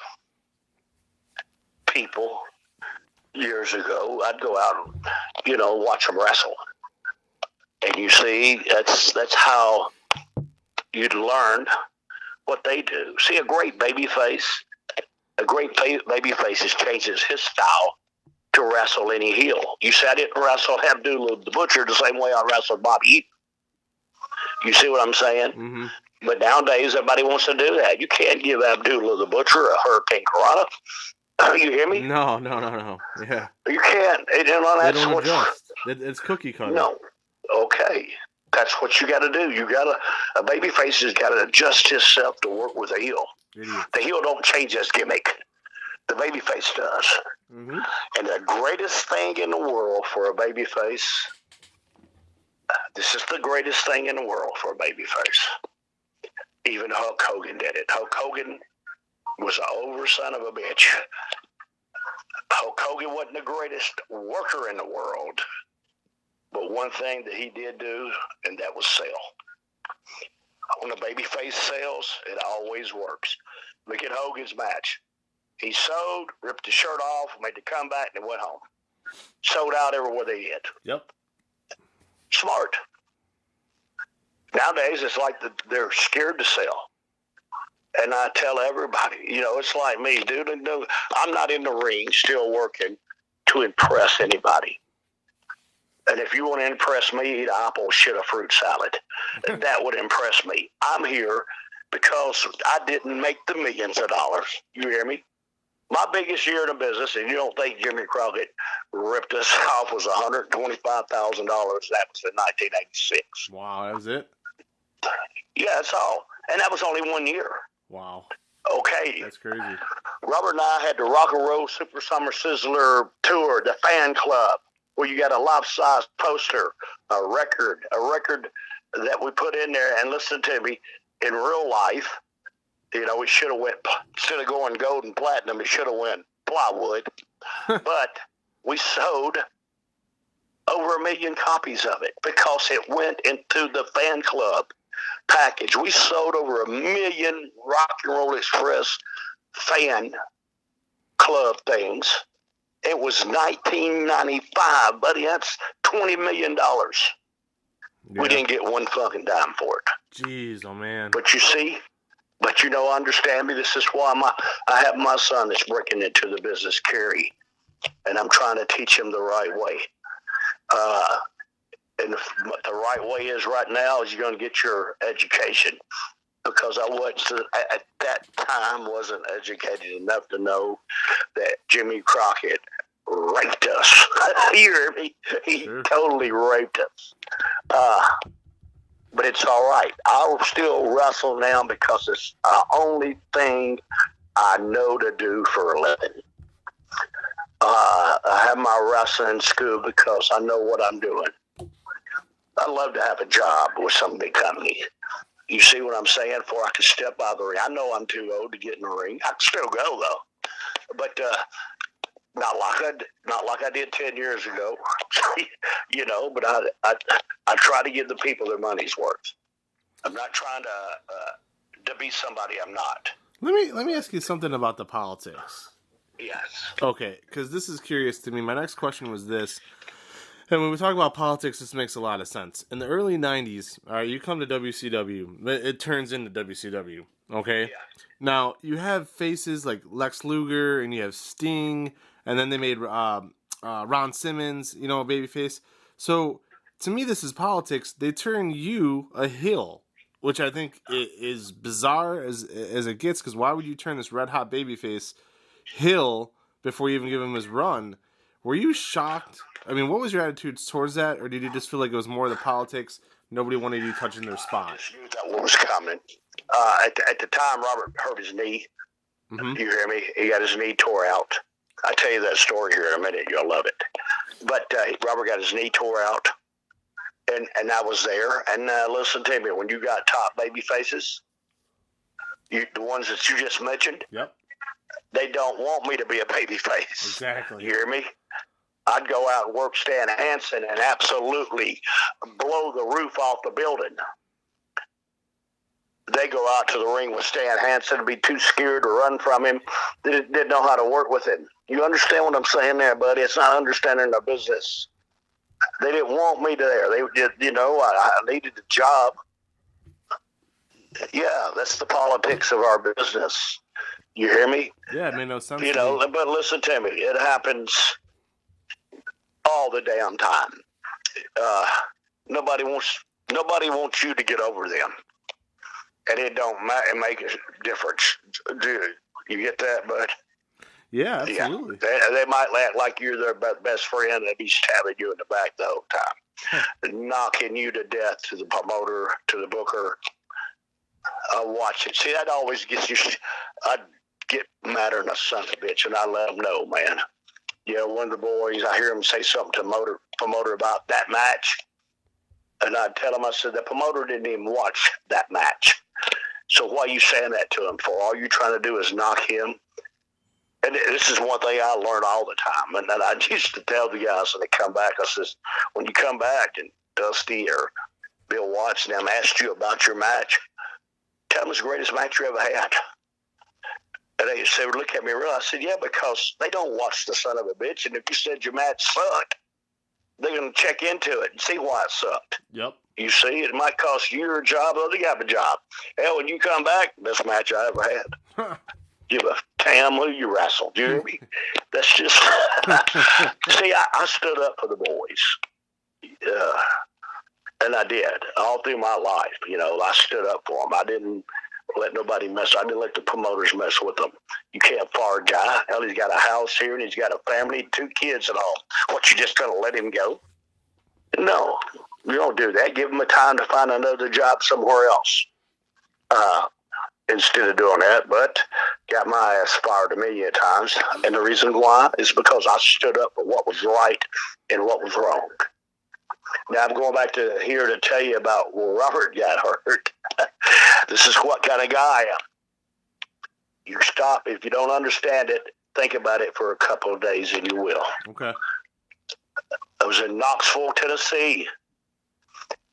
people years ago, I'd go out and, watch them wrestle. And you see, that's how you'd learn what they do. See, a great baby face changes his style to wrestle any heel. You see, I didn't wrestle Abdullah the Butcher the same way I wrestled Bobby Eaton. You see what I'm saying? Mm-hmm. But nowadays, everybody wants to do that. You can't give Abdullah the Butcher a Hurricane Karate. You hear me? No. Yeah. You can't. They don't adjust. It's cookie cutter. No. Okay. That's what you got to do. A baby face has got to adjust himself to work with a heel. Idiot. The heel don't change his gimmick. The baby face does. Mm-hmm. And the greatest thing in the world for a baby face, this is the greatest thing in the world for a baby face. Even Hulk Hogan did it. Hulk Hogan was an over son of a bitch. Hulk Hogan wasn't the greatest worker in the world. But one thing that he did do, and that was sell. When a baby face sells, it always works. Look at Hogan's match. He sold, ripped his shirt off, made the comeback, and went home. Sold out everywhere they hit. Yep. Smart. Nowadays, it's like they're scared to sell. And I tell everybody, it's like me, dude. I'm not in the ring still working to impress anybody. And if you want to impress me, eat an apple, shit, a fruit salad. That would impress me. I'm here because I didn't make the millions of dollars. You hear me? My biggest year in the business, and you don't think Jimmy Crockett ripped us off, was $125,000. That was in 1986. Wow, that was it? Yeah, that's all. And that was only 1 year. Wow. Okay. That's crazy. Robert and I had the Rock and Roll Super Summer Sizzler tour, the fan club, where you got a life-size poster, a record that we put in there. And listen to me, in real life, we should have went, instead of going gold and platinum, it should have went plywood. But we sold over 1 million copies of it because it went into the fan club package. We sold over 1 million Rock and Roll Express fan club things. It was 1995, buddy. That's $20 million. Yeah. We didn't get one fucking dime for it. Jeez, oh man. But you see, understand me. This is why I have my son that's breaking into the business, Kerry, and I'm trying to teach him the right way. And the right way is right now is you're going to get your education, because I wasn't at that time wasn't educated enough to know that Jimmy Crockett raped us. You hear me? He totally raped us. But it's all right. I'll still wrestle now because it's the only thing I know to do for a living. I have my wrestling school because I know what I'm doing. I'd love to have a job with some big company. You see what I'm saying? Before I can step out of the ring. I know I'm too old to get in the ring. I can still go, though. But not like I did 10 years ago. But I try to give the people their money's worth. I'm not trying to to be somebody I'm not. Let me ask you something about the politics. Yes. Okay, because this is curious to me. My next question was this. And when we talk about politics, this makes a lot of sense. In the early 90s, all right, you come to WCW. It turns into WCW, okay? Yeah. Now, you have faces like Lex Luger, and you have Sting, and then they made Ron Simmons, you know, a babyface. So, to me, this is politics. They turn you a heel, which I think is bizarre as it gets, because why would you turn this red-hot babyface heel before you even give him his run? Were you shocked? I mean, what was your attitude towards that, or did you just feel like it was more the politics? Nobody wanted you touching their spot. I just knew that what was coming. At the time, Robert hurt his knee. Mm-hmm. You hear me? He got his knee tore out. I'll tell you that story here in a minute. You'll love it. But Robert got his knee tore out, and I was there. And listen to me, when you got top baby faces, the ones that you just mentioned, Yep. they don't want me to be a baby face. Exactly. You hear me? I'd go out and work Stan Hansen and absolutely blow the roof off the building. They go out to the ring with Stan Hansen and be too scared to run from him. They didn't know how to work with him. You understand what I'm saying there, buddy? It's not understanding the business. They didn't want me there. They did, you know, I needed a job. Yeah, that's the politics of our business. You hear me? Yeah, it made no sense. You know, but listen to me. It happens all the damn time. Nobody wants you to get over them, and it don't make a difference. Do you get that, bud? Yeah, absolutely. Yeah. They might act like you're their best friend and be stabbing you in the back the whole time, knocking you to death to the promoter, to the booker. I watch it. See, that always gets you. I'd get madder than a son of a bitch, and I let them know, man. You know, one of the boys, I hear him say something to the promoter about that match, and I'd tell him, I said, the promoter didn't even watch that match. So why are you saying that to him for? All you trying to do is knock him. And this is one thing I learned all the time. And then I used to tell the guys when they come back, I says, when you come back and Dusty or Bill Watts and them asked you about your match, tell them it's the greatest match you ever had. And they said, look at me real. I said, yeah, because they don't watch the son of a bitch. And if you said your match sucked, they're going to check into it and see why it sucked. Yep. You see, it might cost you your job, or they got a job. Hell, when you come back, best match I ever had. Give a damn who you wrestled. Do you hear me? That's just. See, I stood up for the boys. And I did. All through my life, you know, I stood up for them. I didn't let nobody mess. I didn't let the promoters mess with them. You can't fire a guy. Hell, he's got a house here, and he's got a family, 2 kids and all. What, you just going to let him go? No, you don't do that. Give him a time to find another job somewhere else. Instead of doing that, but got my ass fired a million times. And the reason why is because I stood up for what was right and what was wrong. Now I'm going back to here to tell you about where Robert got hurt. This is what kind of guy I am. You stop. If you don't understand it, think about it for a couple of days and you will. Okay. I was in Knoxville, Tennessee.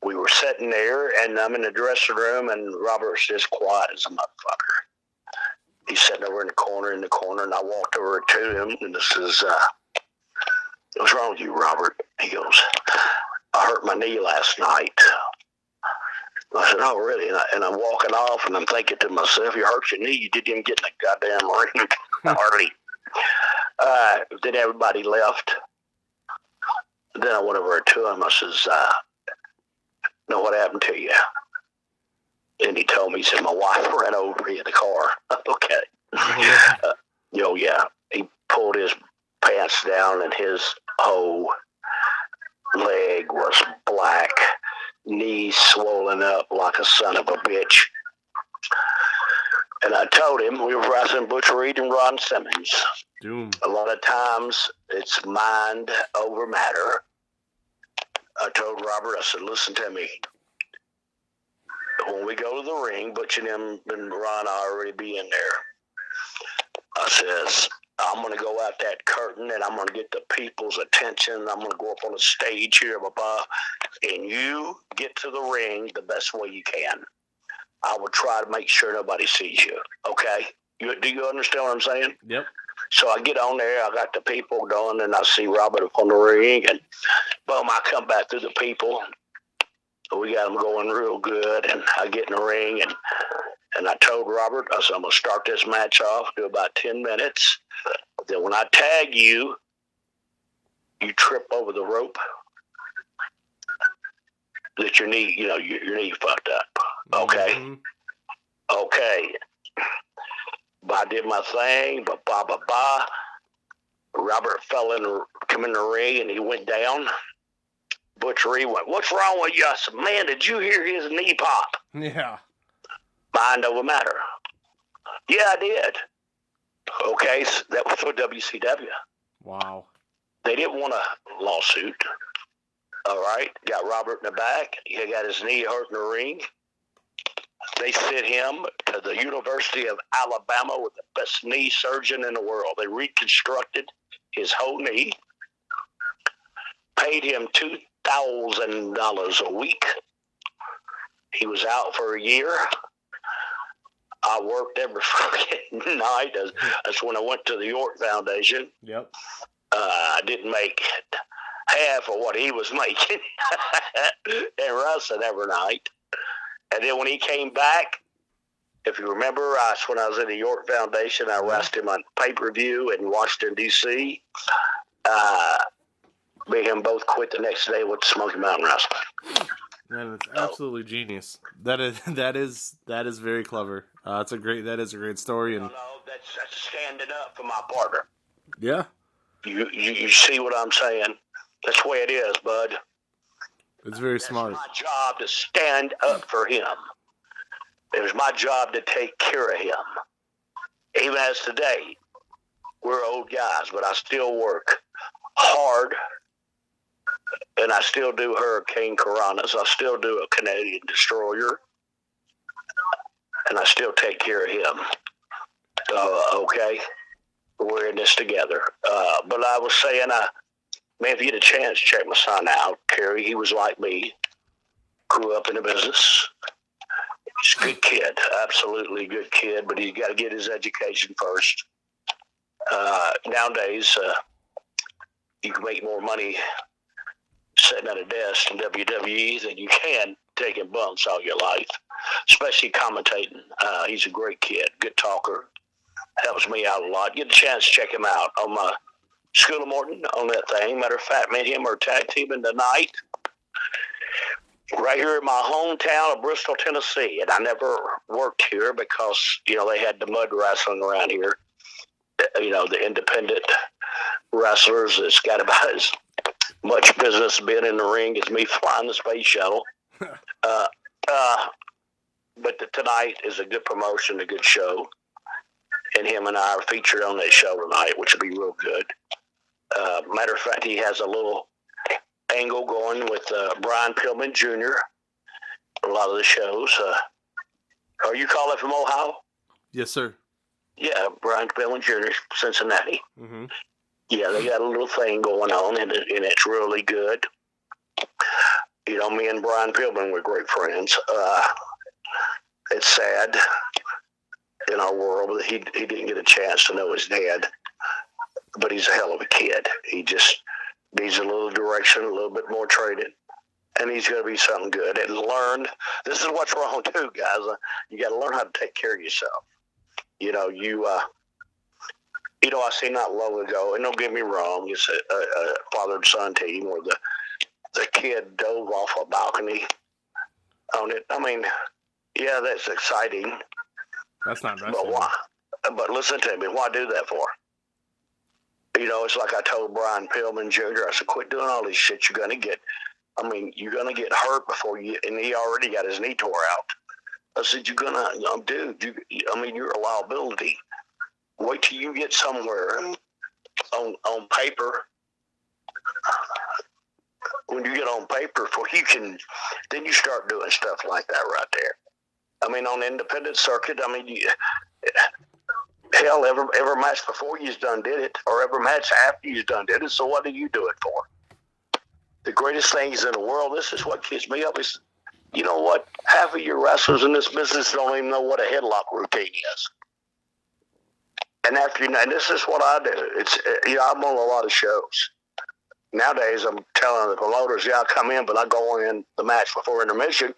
We were sitting there, and I'm in the dressing room, and Robert's just quiet as a motherfucker. He's sitting over in the corner, and I walked over to him, and this is, what's wrong with you, Robert? He goes, I hurt my knee last night. I said, oh, really? And I'm walking off, and I'm thinking to myself, you hurt your knee, you didn't even get in the goddamn ring. Hardly. Then everybody left. Then I went over to him. I says, know what happened to you? And he told me, he said, my wife ran over me in the car. Okay. Oh, yeah. He pulled his pants down, and his whole leg was black, knees swollen up like a son of a bitch. And I told him we were wrestling Butch Reed and Ron Simmons. Doom. A lot of times it's mind over matter. I told Robert, I said, listen to me. When we go to the ring, Butch and him and Ron already be in there. I says, I'm going to go out that curtain, and I'm going to get the people's attention. I'm going to go up on the stage here, and you get to the ring the best way you can. I would try to make sure nobody sees you. Okay? Do you understand what I'm saying? Yep. So I get on there, I got the people going, and I see Robert up on the ring, and boom, I come back through the people. We got them going real good, and I get in the ring, and I told Robert, I said, I'm going to start this match off, do about 10 minutes. Then when I tag you, you trip over the rope, that your knee, your knee fucked up. Okay? Mm-hmm. Okay. But I did my thing, but Robert come in the ring, and he went down. Butch Reed went, what's wrong with you? I said, man, did you hear his knee pop? Yeah. Mind over matter. Yeah, I did. Okay, so that was for WCW. Wow. They didn't want a lawsuit. All right, got Robert in the back. He got his knee hurt in the ring. They sent him to the University of Alabama with the best knee surgeon in the world. They reconstructed his whole knee, paid him $2,000 a week. He was out for a year. I worked every fucking night. That's when I went to the York Foundation. Yep. I didn't make half of what he was making and wrestling every night. And then when he came back, if you remember, when I was in the York Foundation, I wrestled him on pay-per-view in Washington, D.C. Me and him both quit the next day with Smoky Mountain Wrestling. Man, it's absolutely genius. That is very clever. That is a great story. And that's standing up for my partner. Yeah. You see what I'm saying? That's the way it is, bud. It's very smart. It's my job to stand up for him. It was my job to take care of him. Even as today, we're old guys, but I still work hard, and I still do Hurricane Piranhas. I still do a Canadian Destroyer, and I still take care of him. Okay? We're in this together. But I was saying, man, if you get a chance, check my son out, Kerry. He was like me, grew up in the business. He's a good kid, absolutely good kid, but he's got to get his education first. Nowadays, you can make more money sitting at a desk in WWE than you can taking bumps all your life, especially commentating. He's a great kid, good talker, helps me out a lot. Get a chance to check him out on my School of Morton on that thing. Matter of fact, me and him are tag teaming tonight right here in my hometown of Bristol, Tennessee. And I never worked here because, they had the mud wrestling around here. The independent wrestlers that's got about as much business being in the ring as me flying the space shuttle. But tonight is a good promotion, a good show. And him and I are featured on that show tonight, which will be real good. Matter of fact, he has a little angle going with Brian Pillman Jr. A lot of the shows. Are you calling from Ohio? Yes, sir. Yeah, Brian Pillman Jr., Cincinnati. Mm-hmm. Yeah, they got a little thing going on, and it's really good. Me and Brian Pillman were great friends. It's sad in our world that he didn't get a chance to know his dad, but he's a hell of a kid. He just needs a little direction, a little bit more training, and he's going to be something good. And this is what's wrong too, guys. You got to learn how to take care of yourself. I seen not long ago, and don't get me wrong, it's a father and son team where the kid dove off a balcony on it. I mean, yeah, that's exciting. That's not wrestling. But why? But listen to me. Why do that for? It's like I told Brian Pillman Jr. I said, quit doing all this shit. You're going to get hurt before you, and he already got his knee tore out. I said, you're going to, dude, you're a liability. Wait till you get somewhere on paper. When you get on paper, then you start doing stuff like that right there. On the independent circuit, hell, every match before you's done did it, or every match after you's done did it, so what do you do it for? The greatest things in the world, this is what keeps me up, is you know what? Half of your wrestlers in this business don't even know what a headlock routine is. And and this is what I do. It's I'm on a lot of shows. Nowadays, I'm telling the promoters, I'll come in, but I go in the match before intermission.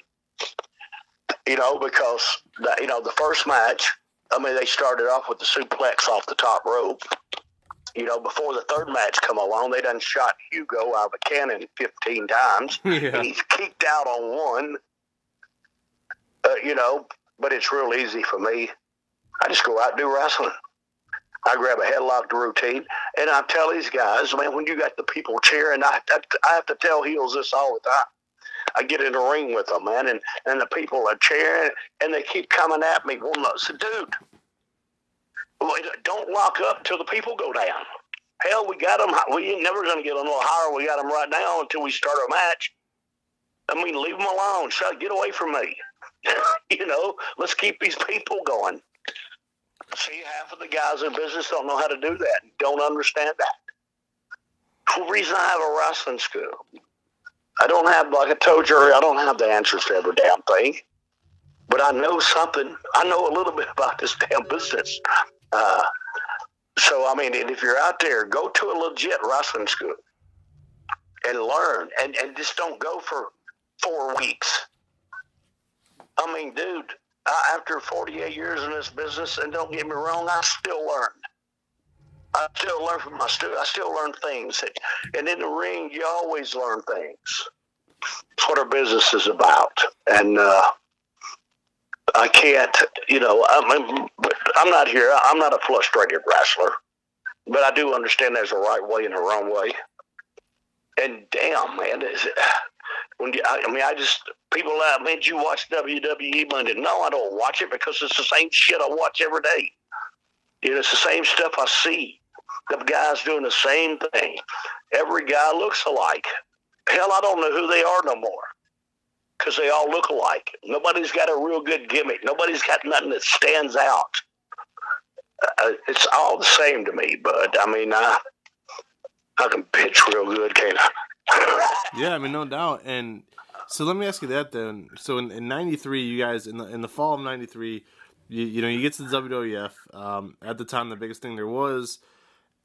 Because the first match, they started off with the suplex off the top rope. Before the third match come along, they done shot Hugo out of a cannon 15 times. Yeah. And he's kicked out on one. But it's real easy for me. I just go out and do wrestling. I grab a headlock routine, and I tell these guys, man, when you got the people cheering, I have to tell heels this all the time. I get in the ring with them, man, and the people are cheering, and they keep coming at me. Well, I said, dude, don't lock up till the people go down. Hell, we got them. We ain't never going to get them a little higher. We got them right now until we start our match. Leave them alone. Shut, get away from me. Let's keep these people going. See, half of the guys in business don't know how to do that. Don't understand that. The reason I have a wrestling school. I don't have, like I told you earlier, I don't have the answers to every damn thing. But I know something. I know a little bit about this damn business. And if you're out there, go to a legit wrestling school and learn. And just don't go for 4 weeks. Dude, after 48 years in this business, and don't get me wrong, I still learn. I still learn from my students. I still learn things. And in the ring, you always learn things. That's what our business is about. And I can't, I'm not here. I'm not a frustrated wrestler. But I do understand there's a right way and a wrong way. And damn, man, people like, man, did you watch WWE Monday? No, I don't watch it because it's the same shit I watch every day. It's the same stuff I see. The guys doing the same thing. Every guy looks alike. Hell, I don't know who they are no more because they all look alike. Nobody's got a real good gimmick. Nobody's got nothing that stands out. It's all the same to me, but I can pitch real good, can't I? Yeah, no doubt. And so let me ask you that then. So in 93, you guys, in the fall of 93, you get to the WWF. At the time, the biggest thing there was.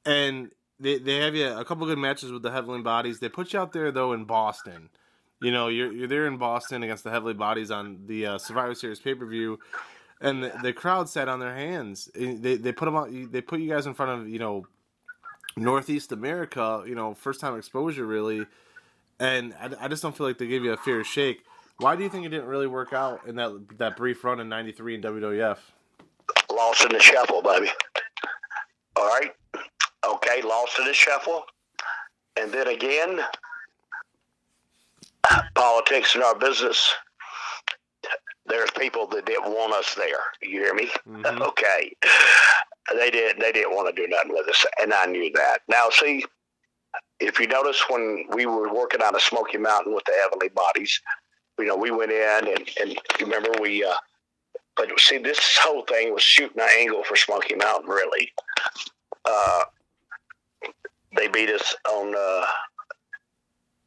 And they have you a couple good matches with the Heavenly Bodies. They put you out there, though, in Boston. You're there in Boston against the Heavenly Bodies on the Survivor Series pay-per-view. And the crowd sat on their hands. They put them out. They put you guys in front of Northeast America. First time exposure really, and I just don't feel like they gave you a fair shake. Why do you think it didn't really work out in that brief run in '93 in WWF? Lost in the shuffle, baby. All right, okay, lost in the shuffle, and then again, politics in our business. There's people that didn't want us there. You hear me? Mm-hmm. Okay. They didn't want to do nothing with us, and I knew that. Now, see, if you notice when we were working out of Smoky Mountain with the Heavenly Bodies, we went in and you remember but see, this whole thing was shooting an angle for Smoky Mountain, really. They beat us on,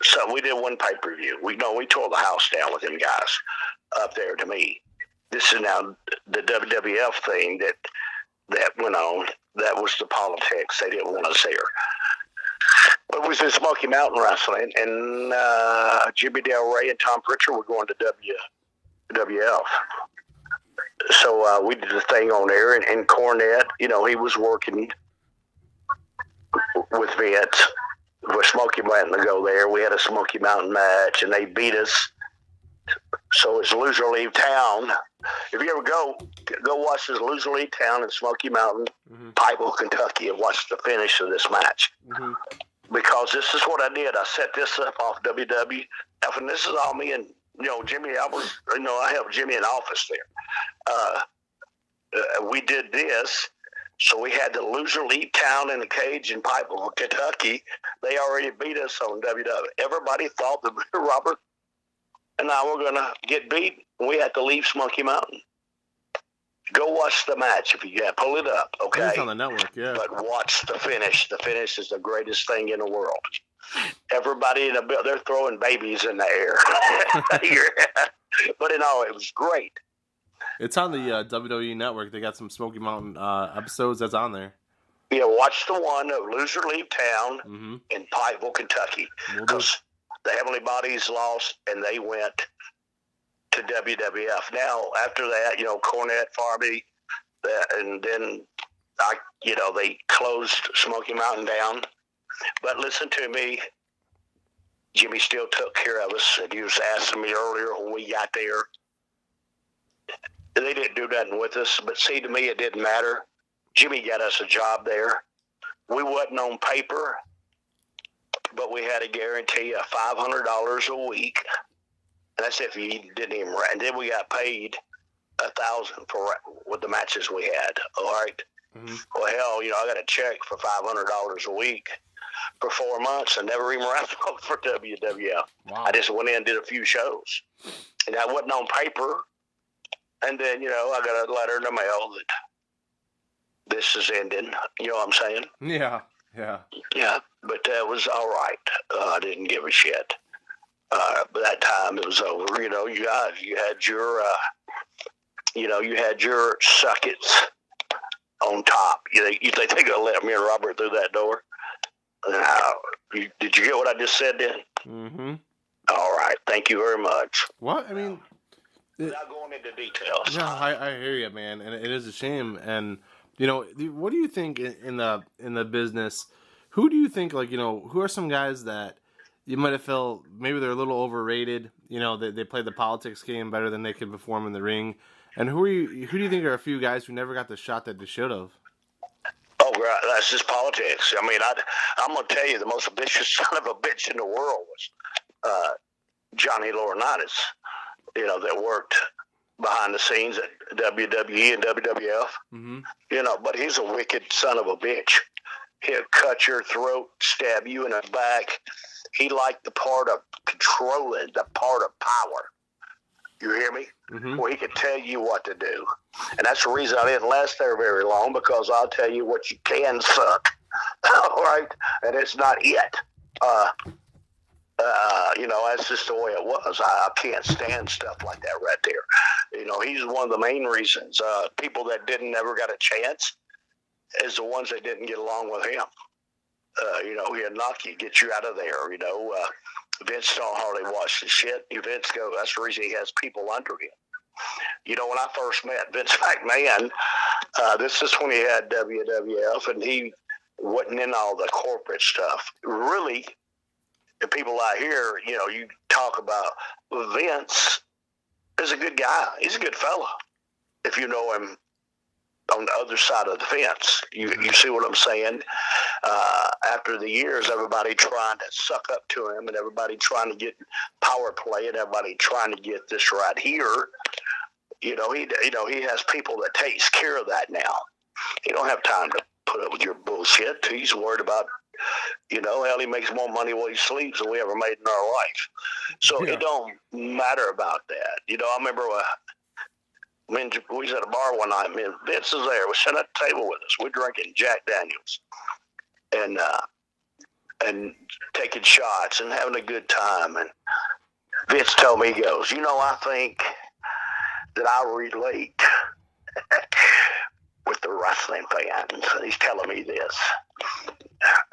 so we did one pay-per-view. We tore the house down with them guys up there to me. This is now the WWF thing that went on. That was the politics. They didn't want us there. But it was in Smoky Mountain Wrestling, and Jimmy Del Rey and Tom Pritchard were going to WWF. So we did the thing on there, and Cornette, he was working with Vince. With Smoky Mountain to go there. We had a Smoky Mountain match, and they beat us. So it's Loser Leave Town. If you ever go watch this Loser Leave Town in Smoky Mountain, mm-hmm. Pikeville, Kentucky, and watch the finish of this match. Mm-hmm. Because this is what I did. I set this up off WWF, and this is all me and Jimmy. I helped Jimmy in office there. We did this. So we had the Loser Leave Town in the cage in Pikeville, Kentucky. They already beat us on WWF. Everybody thought that Robert and I were going to get beat. We had to leave Smoky Mountain. Go watch the match if you can. Pull it up, okay? It's on the network, yeah. But watch the finish. The finish is the greatest thing in the world. Everybody in the building, they're throwing babies in the air. But in all, it was great. It's on the WWE Network. They got some Smoky Mountain episodes that's on there. Yeah, watch the one of Loser Leave Town Mm-hmm. in Pikeville, Kentucky. Because the Heavenly Bodies lost, and they went to WWF. Now, after that, Cornette, Farby, and then, they closed Smoky Mountain down. But listen to me. Jimmy still took care of us, and he was asking me earlier when we got there. They didn't do nothing with us, but see, to me, it didn't matter. Jimmy got us a job there. We wasn't on paper, but we had a guarantee of $500 a week. And that's if you didn't even rent. And then we got paid $1,000 for with the matches we had. All right. Mm-hmm. Well, hell, I got a check for $500 a week for 4 months and never even wrestled for WWF. Wow. I just went in and did a few shows. And I wasn't on paper. And then, I got a letter in the mail that this is ending. You know what I'm saying? Yeah. Yeah, but that was all right. I didn't give a shit. But that time it was over. You guys, you had your suckets on top. You think they're going to let me and Robert through that door? Now, did you get what I just said then? Mm-hmm. All right. Thank you very much. What? I mean... Without going into details. No, I hear you, man, and it is a shame. And what do you think in the business? Who do you think who are some guys that you might have felt maybe they're a little overrated? They play the politics game better than they can perform in the ring. And who do you think are a few guys who never got the shot that they should have? Oh, that's just politics. I mean, I'm gonna tell you, the most vicious son of a bitch in the world was Johnny Laurinaitis. That worked behind the scenes at WWE and WWF. Mm-hmm. But he's a wicked son of a bitch. He'll cut your throat, stab you in the back. He liked the part of controlling, the part of power. You hear me? Mm-hmm. Where he could tell you what to do. And that's the reason I didn't last there very long, because I'll tell you what you can suck. All right? And it's not it. That's just the way it was. I can't stand stuff like that right there. He's one of the main reasons. People that never got a chance is the ones that didn't get along with him. He'll knock you, get you out of there. Vince don't hardly watch the shit. Vince go, that's the reason he has people under him. When I first met Vince McMahon, this is when he had WWF, and he wasn't in all the corporate stuff. Really, the people out here, you talk about Vince is a good guy. He's a good fella. If you know him on the other side of the fence, you see what I'm saying? After the years, everybody trying to suck up to him, and everybody trying to get power play, and everybody trying to get this right here. He has people that takes care of that now. He don't have time to put up with your bullshit. He's worried about, hell, he makes more money while he sleeps than we ever made in our life. So It don't matter about that. I remember we was at a bar one night. Me and Vince was there. We sat at the table with us. We're drinking Jack Daniels and taking shots and having a good time. And Vince told me, he goes, I think that I relate with the wrestling fans. And he's telling me this.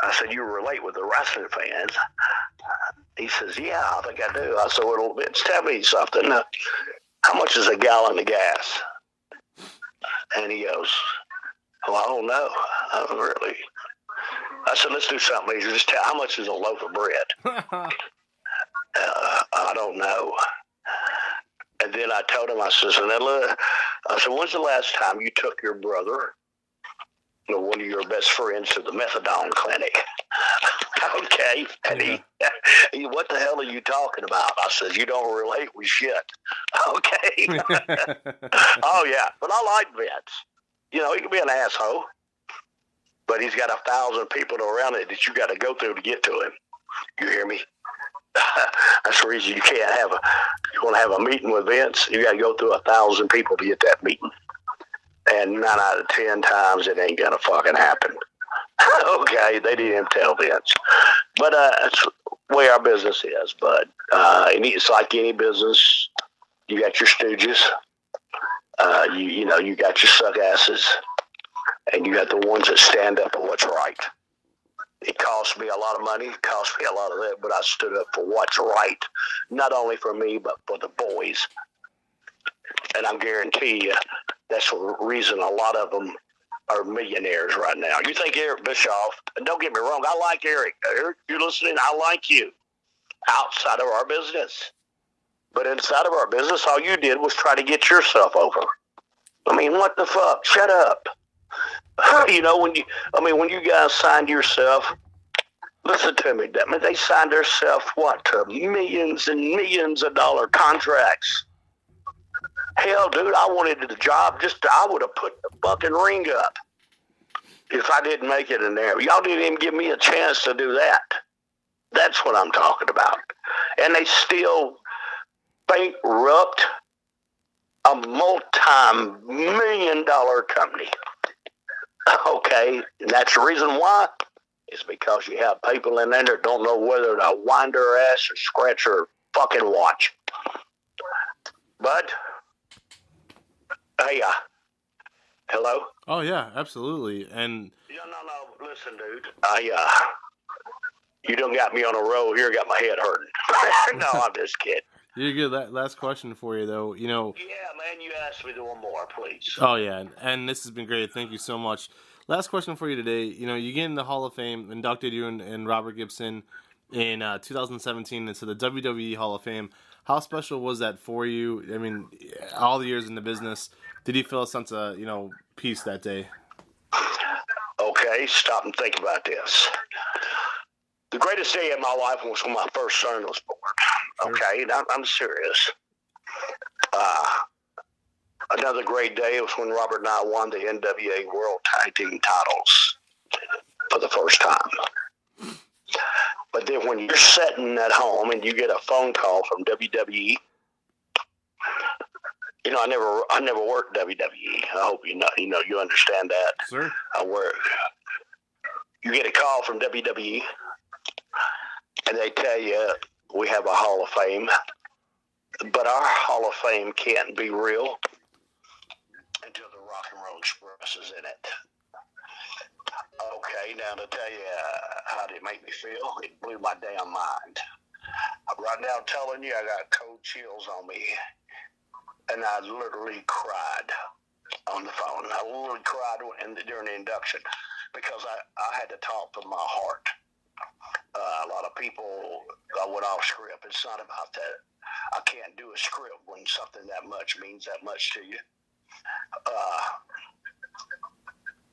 I said, you relate with the wrestling fans? He says, yeah, I think I do. I said, well, Vince, tell me something. How much is a gallon of gas? And he goes, well, I don't know. I don't really. I said, let's do something easier. Just tell, how much is a loaf of bread? I don't know. And then I told him, I said, when's the last time you took your brother, one of your best friends, to the methadone clinic? Okay. And he, what the hell are you talking about? I said, you don't relate with shit. Okay. Oh, yeah. But I like Vince. He can be an asshole, but he's got 1,000 people around it that you got to go through to get to him. You hear me? That's the reason you want to have a meeting with Vince, you got to go through 1,000 people to get that meeting. And 9 out of 10 times it ain't going to fucking happen. Okay, they didn't even tell Vince. But that's the way our business is. But it's like any business. You got your stooges. You got your suck asses, and you got the ones that stand up for what's right. It cost me a lot of money. It cost me a lot of that, but I stood up for what's right, not only for me, but for the boys. And I guarantee you, that's the reason a lot of them are millionaires right now. You think Eric Bischoff, and don't get me wrong, I like Eric. Eric, you're listening, I like you. Outside of our business. But inside of our business, all you did was try to get yourself over. I mean, what the fuck? Shut up. When you guys signed yourself, listen to me, they signed themselves, to millions and millions of dollar contracts. Hell, dude, I wanted the job I would have put the fucking ring up if I didn't make it in there. Y'all didn't even give me a chance to do that. That's what I'm talking about. And they still bankrupt a multi-million-dollar company. Okay, and that's the reason why. It's because you have people in there that don't know whether to wind their ass or scratch their fucking watch. But, hey, hello? Oh, yeah, absolutely. And no, listen, dude. You done got me on a roll here, got my head hurting. No, I'm just kidding. You're good. Last question for you, though. Yeah, man, you asked me to one more, please. Oh, yeah, and this has been great. Thank you so much. Last question for you today. You get in the Hall of Fame, inducted you and Robert Gibson in 2017 into the WWE Hall of Fame. How special was that for you? I mean, all the years in the business, did you feel a sense of, peace that day? Okay, stop and think about this. The greatest day of my life was when my first son was born. Okay, I'm serious. Another great day was when Robert and I won the NWA World Tag Team titles for the first time. But then when you're sitting at home and you get a phone call from WWE, I never worked WWE. I hope you understand that. Sure. You get a call from WWE, and they tell you we have a Hall of Fame, but our Hall of Fame can't be real until the Rock and Roll Express is in it. Okay, now to tell you how did it make me feel, it blew my damn mind. Right now, I'm telling you, I got cold chills on me, and I literally cried on the phone. I literally cried during the induction because I had to talk from my heart. A lot of people went off script. It's not about that. I can't do a script when something that much means that much to you.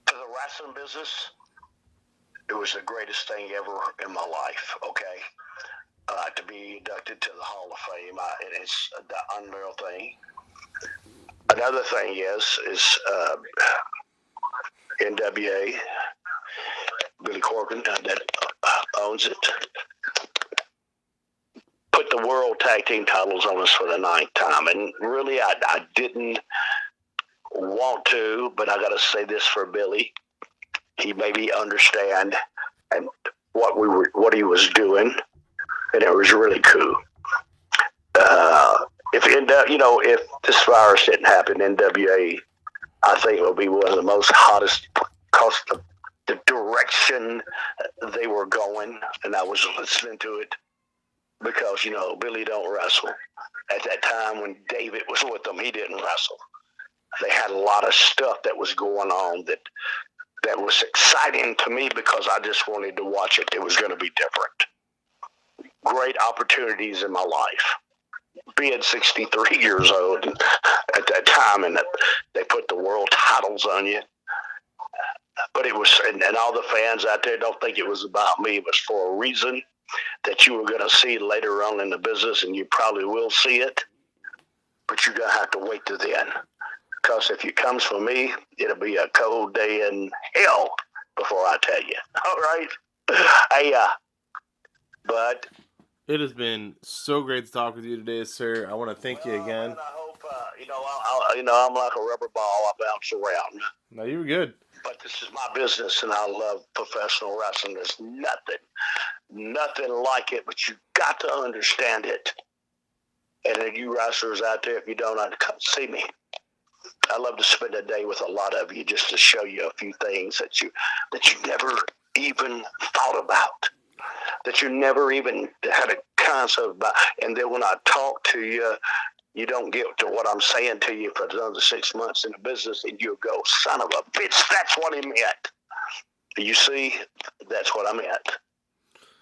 To the wrestling business, it was the greatest thing ever in my life, okay? To be inducted to the Hall of Fame, it's the unreal thing. Another thing is NWA, Billy Corgan, that owns it, put the World Tag Team titles on us for the 9th time. And really, I didn't want to, but I got to say this for Billy. He made me understand and what he was doing, and it was really cool. If this virus didn't happen, NWA, I think it would be one of the most hottest, because the direction they were going, and I was listening to it, because, Billy don't wrestle. At that time when David was with them, he didn't wrestle. They had a lot of stuff that was going on that was exciting to me because I just wanted to watch it. It was going to be different. Great opportunities in my life. Being 63 years old at that time, and they put the world titles on you. But it was, and all the fans out there don't think it was about me. It was for a reason that you were going to see later on in the business, and you probably will see it. But you're going to have to wait till then. Because if it comes for me, it'll be a cold day in hell before I tell you. All right? But it has been so great to talk with you today, sir. I want to thank you again. Man, I hope, I'm like a rubber ball. I bounce around. No, you were good. But this is my business, and I love professional wrestling. There's nothing like it, but you got to understand it. And then you wrestlers out there, if you don't, I'd come see me. I love to spend a day with a lot of you just to show you a few things that you never even thought about, that you never even had a concept about. And then when I talk to you, you don't get to what I'm saying to you for another 6 months in the business, and you go, son of a bitch, that's what he meant. You see, that's what I meant.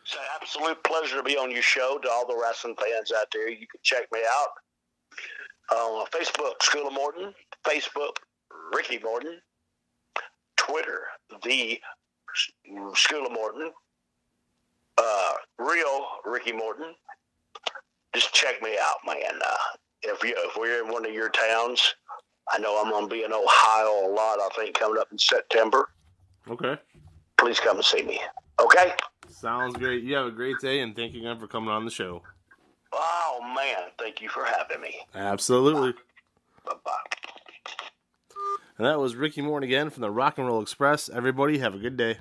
It's an absolute pleasure to be on your show. To all the wrestling fans out there, you can check me out on Facebook, School of Morton, Facebook, Ricky Morton, Twitter, The School of Morton, Real Ricky Morton. Just check me out, man. If we're in one of your towns, I know I'm going to be in Ohio a lot, I think, coming up in September. Okay. Please come and see me. Okay? Sounds great. You have a great day, and thank you again for coming on the show. Oh, man. Thank you for having me. Absolutely. Bye-bye. And that was Ricky Morton again from the Rock and Roll Express. Everybody, have a good day.